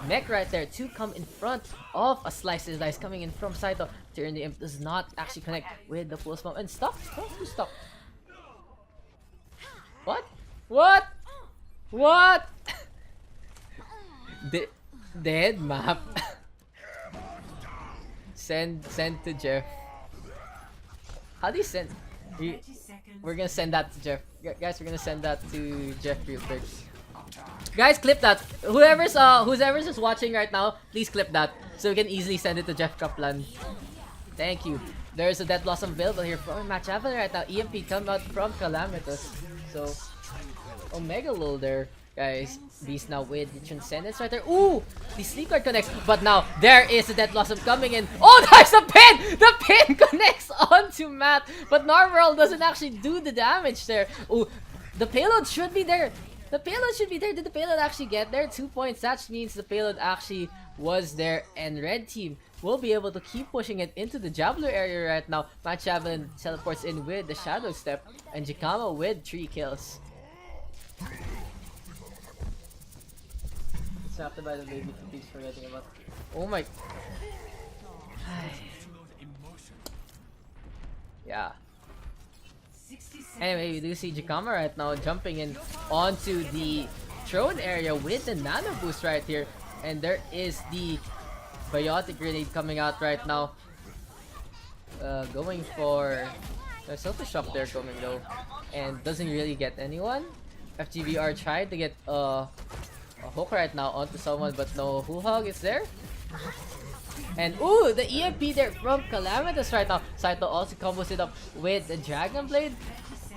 mech right there to come in front of a Slice and Dice coming in from Saito. Tyrion the Imp does not actually connect with the full smoke and stop. What? What? What? Dead map. send to Jeff. How do you send? 30 seconds. We're gonna send that to Jeff. Guys, we're gonna send that to Jeff real quick. Guys, clip that. Whoever's just watching right now, please clip that so we can easily send it to Jeff Kaplan. Thank you. There's a Death Blossom available here for match happening right now. EMP come out from Calamitous. So Omega Lul there, guys. Beast now with the Transcendence right there. Ooh! The Sleep Guard connects, but now there is a Death Blossom coming in. Oh, there's a pin! The pin connects onto Matt, but Narwhal doesn't actually do the damage there. Ooh, the payload should be there. The payload should be there. Did the payload actually get there? 2 points. That means the payload actually was there, and red team will be able to keep pushing it into the Javelin area right now. Matt Javelin teleports in with the Shadow Step, and Jikama with 3 kills. Snapped by the baby keeps forgetting about. Oh my. Yeah. 60 seconds. Anyway, we do see Jikama right now jumping in onto the throne area with the nano boost right here, and there is the biotic grenade coming out right now. Going for a self-destruct there coming though, and doesn't really get anyone. FGVR tried to get a hook right now onto someone, but no Hog is there. And ooh, the EMP there from Calamitous right now. Saito also combos it up with the Dragon Blade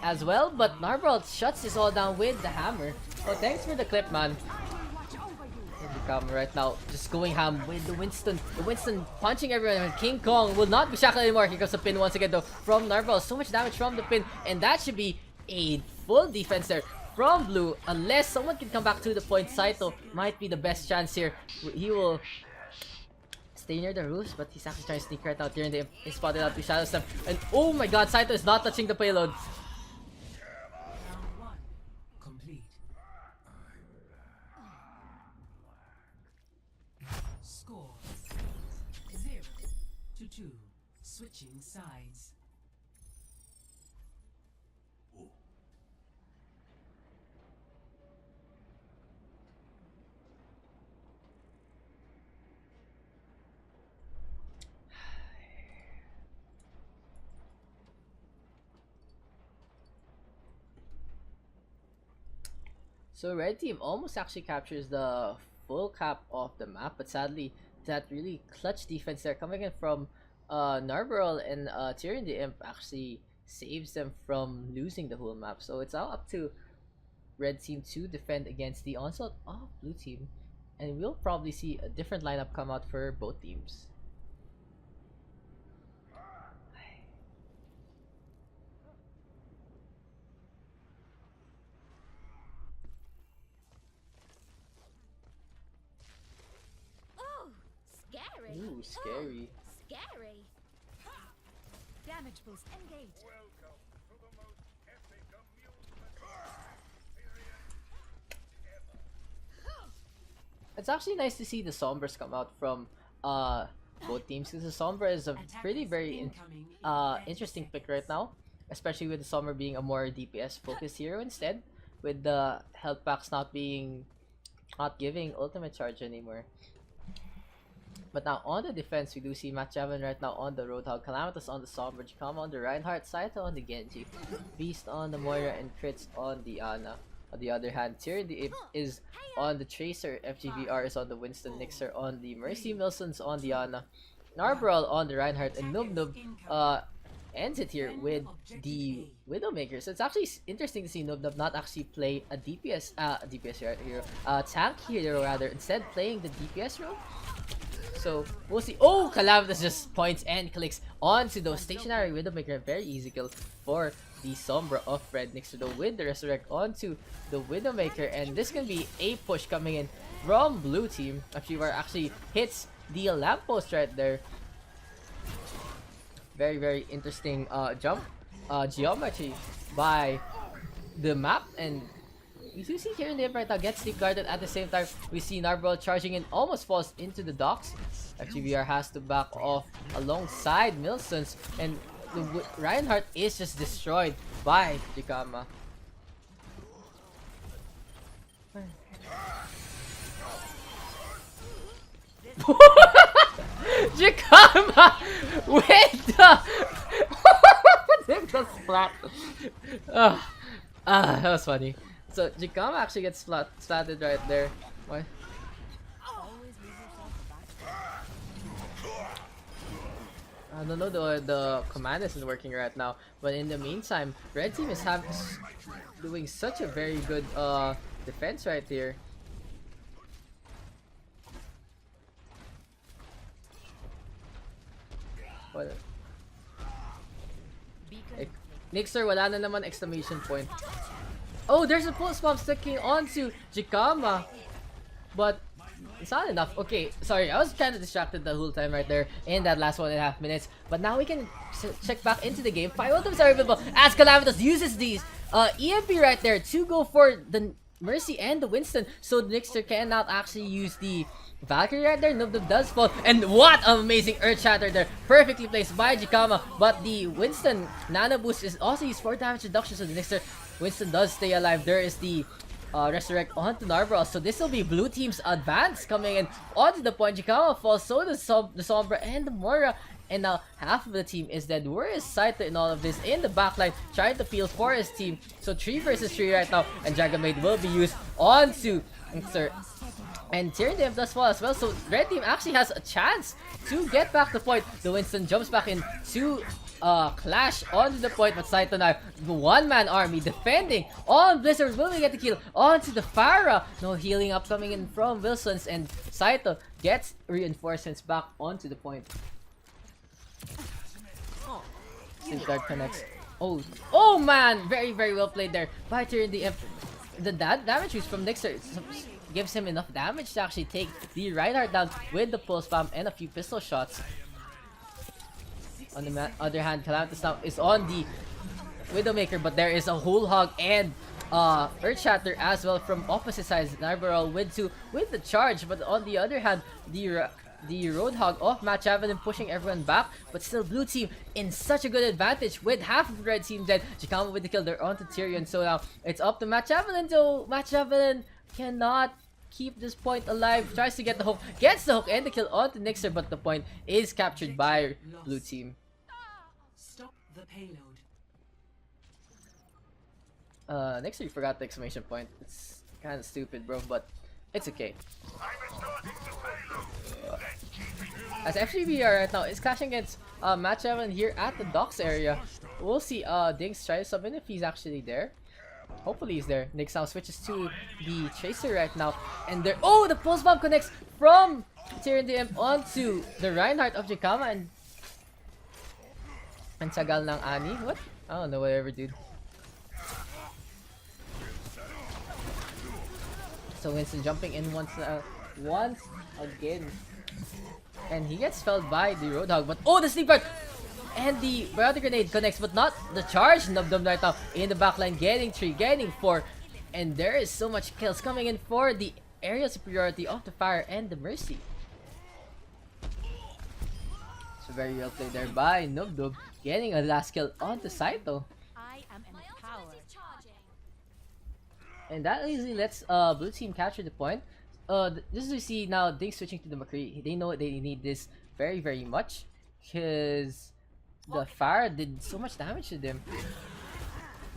as well, but Narwhal shuts this all down with the hammer. Oh, thanks for the clip, man. Right now, just going ham with the Winston. The Winston punching everyone, and King Kong will not be shackled anymore. Here comes the pin once again though from Narwhal. So much damage from the pin, and that should be a full defense there from Blue. Unless someone can come back to the point, Saito might be the best chance here. He will stay near the roofs, but he's actually trying to sneak right out there, and they spotted out the Shadow Step. And oh my god, Saito is not touching the payload. Round 1 complete. Score 0-2. Switching sides. So red team almost actually captures the full cap of the map, but sadly that really clutch defense there coming in from Narwhal and Tyrion the Imp actually saves them from losing the whole map. So it's now up to red team to defend against the onslaught of blue team, and we'll probably see a different lineup come out for both teams. Scary. Ooh, scary. Scary. Damage boost engaged. Welcome to the most epic amusement experience. It's actually nice to see the Sombras come out from both teams, because the Sombra is a pretty very interesting pick right now, especially with the Sombra being a more DPS focused hero instead, with the health packs not giving ultimate charge anymore. But now on the defense, we do see Matt Javelin right now on the Roadhog, Calamitous on the Sombra, Jikama on the Reinhardt, Saito on the Genji, Beast on the Moira, and Crits on the Ana. On the other hand, Tyrion the Imp is on the Tracer, FGVR is on the Winston, Nixer on the Mercy, Milson's on the Ana, Narbrawl on the Reinhardt, and Noob Noob ends it here with the Widowmaker. So it's actually interesting to see Noob Noob not actually play a DPS hero, tank hero rather, instead playing the DPS role. So we'll see. Oh, Calamitous just points and clicks onto the stationary Widowmaker. Very easy kill for the Sombra of Red Nixer though, with the Resurrect onto the Widowmaker, and this can be a push coming in from blue team. Actually hits the lamppost right there. Very interesting jump geometry by the map, and we do see here in the right now gets deep guarded. At the same time, we see Narborough charging in, almost falls into the docks. FGVR has to back off alongside Milsons, and the Reinhardt is just destroyed by Jikama. Jikama with the splat. That was funny. So Jikama actually gets splatted right there. Why? I don't know, the command isn't working right now, but in the meantime, red team is doing such a very good defense right here. What? Nixer, wala na naman, exclamation point. Oh, there's a pulse bomb sticking onto Jikama, but it's not enough. Okay, sorry, I was kind of distracted the whole time right there in that last 1.5 minutes. But now we can check back into the game. 5 items are available as Calamitous uses these EMP right there to go for the Mercy and the Winston. So the Nixter cannot actually use the Valkyrie right there. Noob does fall, and what an amazing Earth Shatter there, perfectly placed by Jikama. But the Winston Nano Boost is also used for damage reduction, so the Nixter Winston does stay alive. There is the Resurrect onto Narborough, so this will be blue team's advance coming in onto the point. Jikama falls, so the Sombra and the Moira, and now half of the team is dead. Where is Saito in all of this? In the backline, trying to peel for his team. So 3 versus 3 right now, and Dragon Maid will be used onto Nixer. And Tyrion Dame does fall as well, so red team actually has a chance to get back the point. The Winston jumps back in to clash onto the point, but Saito now, the one-man army defending on Blizzard, will get the kill onto the Pharah. No healing up coming in from Wilsons, and Saito gets reinforcements back onto the point. Guard connects. Oh man, very well played there by Tyrion Dame. The damage use from Nixer gives him enough damage to actually take the Reinhardt down with the pulse bomb and a few pistol shots. On the other hand, Calamitous now is on the Widowmaker, but there is a whole hog and Earth Shatter as well from opposite sides. Narborough with the charge, but on the other hand, the Roadhog of Matt Javelin pushing everyone back, but still blue team in such a good advantage with half of the red team dead. Jikama with the kill, they're onto Tyrion, so now it's up to Matt Javelin, though Matt Javelin cannot keep this point alive. Tries to get the hook, gets the hook and the kill onto Nixer, but the point is captured by blue team. Stop the payload. Nixer, you forgot the exclamation point. It's kind of stupid, bro, but it's okay. As FGVR right now is clashing against Matt Javelin here at the docks area. We'll see Dinks try to sub in if he's actually there. Hopefully he's there. Nix now switches to the Tracer right now, and there. Oh, the pulse bomb connects from Tyrion Dame onto the Reinhardt of Jikama, and sagal ng Ani. What? I don't know, whatever, dude. So Winston jumping in once again, and he gets felled by the Roadhog. But oh, the sleep guard! And the Biotic Grenade connects, but not the charge. Nubdum right now in the backline, getting 3, getting 4. And there is so much kills coming in for the area superiority of the Fire and the Mercy. So very well played there by Nubdum, getting a last kill onto Saito. I am empowered. And that easily lets blue team capture the point. This is we see now Dink switching to the McCree. They know they need this very much, because the Fire did so much damage to them.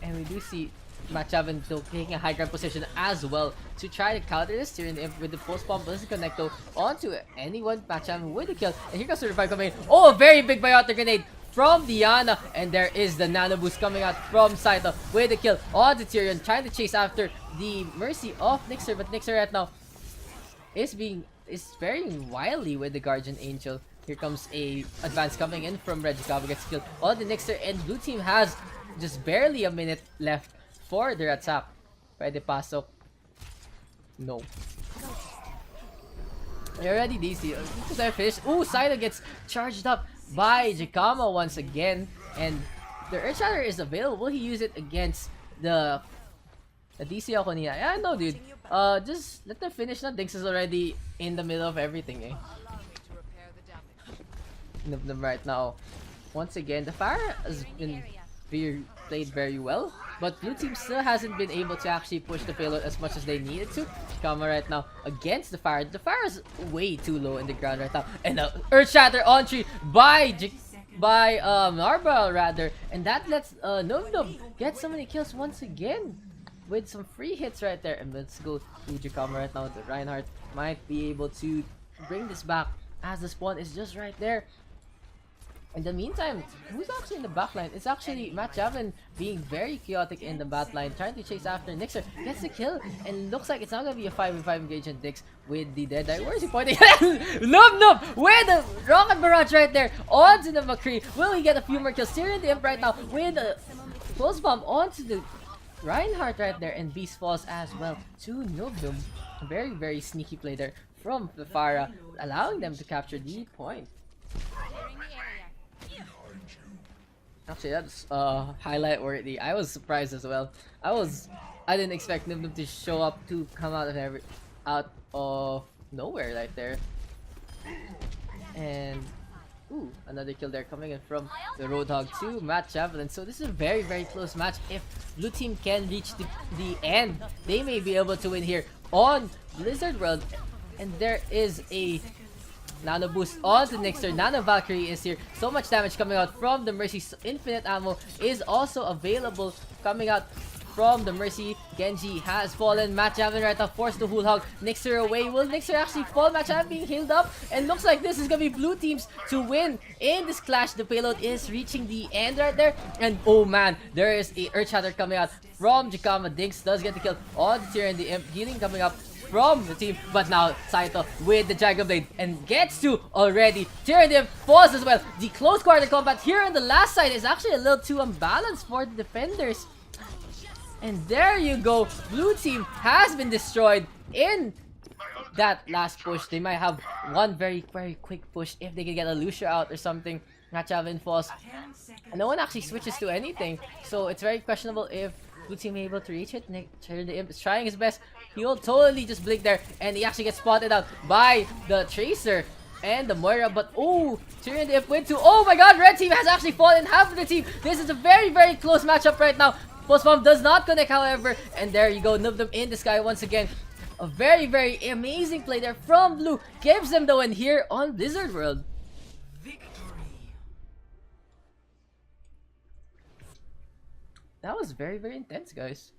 And we do see Matt Javelin taking a high ground position as well to try to counter this. Tyrion with the pulse bomb doesn't connect though onto anyone. Matt Javelin with the kill, and here comes the revive coming in. Oh, a very big Biotic Grenade from Diana, and there is the nano boost coming out from Saito with the kill onto Tyrion, trying to chase after the Mercy of Nixer, but Nixer right now is being is very wily with the Guardian Angel. Here comes a advance coming in from Regicava, gets killed on the Nixer, and blue team has just barely a minute left for their attack. Pwede pasok. No. They're already DC. They're finished. Ooh, Saito gets charged up by Jikama once again. And the Earth Shatter is available. He used it against the DC ako niya. Yeah, no, dude. Just let them finish na. Daks is already in the middle of everything, eh. Them right now. Once again, the Fire has been played very well, but blue team still hasn't been able to actually push the payload as much as they needed to. Kama right now against the Fire. The Fire is way too low in the ground right now, and the Earth Shatter on tree by Narbal rather, and that lets Nub get so many kills once again with some free hits right there. And let's go to Jakama right now. The Reinhardt might be able to bring this back as the spawn is just right there. In the meantime, who's actually in the backline? It's actually Matt Javin being very chaotic in the backline, trying to chase after Nixer. Gets the kill, and looks like it's not gonna be a 5v5 engagement Daks with the Deadeye. Where is he pointing? Nub! With the Rocket Barrage right there onto the McCree. Will he get a few more kills? Tyrion the Imp right now with a Pulse Bomb onto the Reinhardt right there, and Beast falls as well to Nubnum. A very, very sneaky play there from the Farah, allowing them to capture the point. Actually, that's highlight worthy. I was surprised as well. I didn't expect Nubnum to show up to come out of nowhere right there. And ooh, another kill there coming in from the Roadhog to Matt Javelin. So this is a very, very close match. If blue team can reach the end, they may be able to win here on Blizzard World. And there is a Nano boost onto Nixer. Nano Valkyrie is here. So much damage coming out from the Mercy. Infinite ammo is also available coming out from the Mercy. Genji has fallen. Matt Javelin right now forced to Hulhog. Nixer away. Will Nixer actually fall? Matt Javelin being healed up. And looks like this is gonna be blue teams to win in this clash. The payload is reaching the end right there. And oh man, there is a Earth Shatter coming out from Jakama. Daks does get the kill on the Tyrion the Imp. Healing coming up from the team, but now Saito with the Dragon Blade and gets to already. Tyrion the Imp falls as well. The close quarter combat here on the last side is actually a little too unbalanced for the defenders. And there you go. Blue team has been destroyed in that last push. They might have one very, very quick push if they can get a Lucia out or something. Natchavin falls. And no one actually switches to anything. So it's very questionable if blue team able to reach it. Tyrion the Imp is trying his best. He'll totally just blink there, and he actually gets spotted out by the Tracer and the Moira. But oh, Tyrion the Imp went to, oh my god, red team has actually fallen half of the team. This is a very, very close matchup right now. Pulse Bomb does not connect, however, and there you go, Nubnum in the sky once again. A very, very amazing play there from blue. Gives them the win here on Blizzard World. That was very, very intense, guys.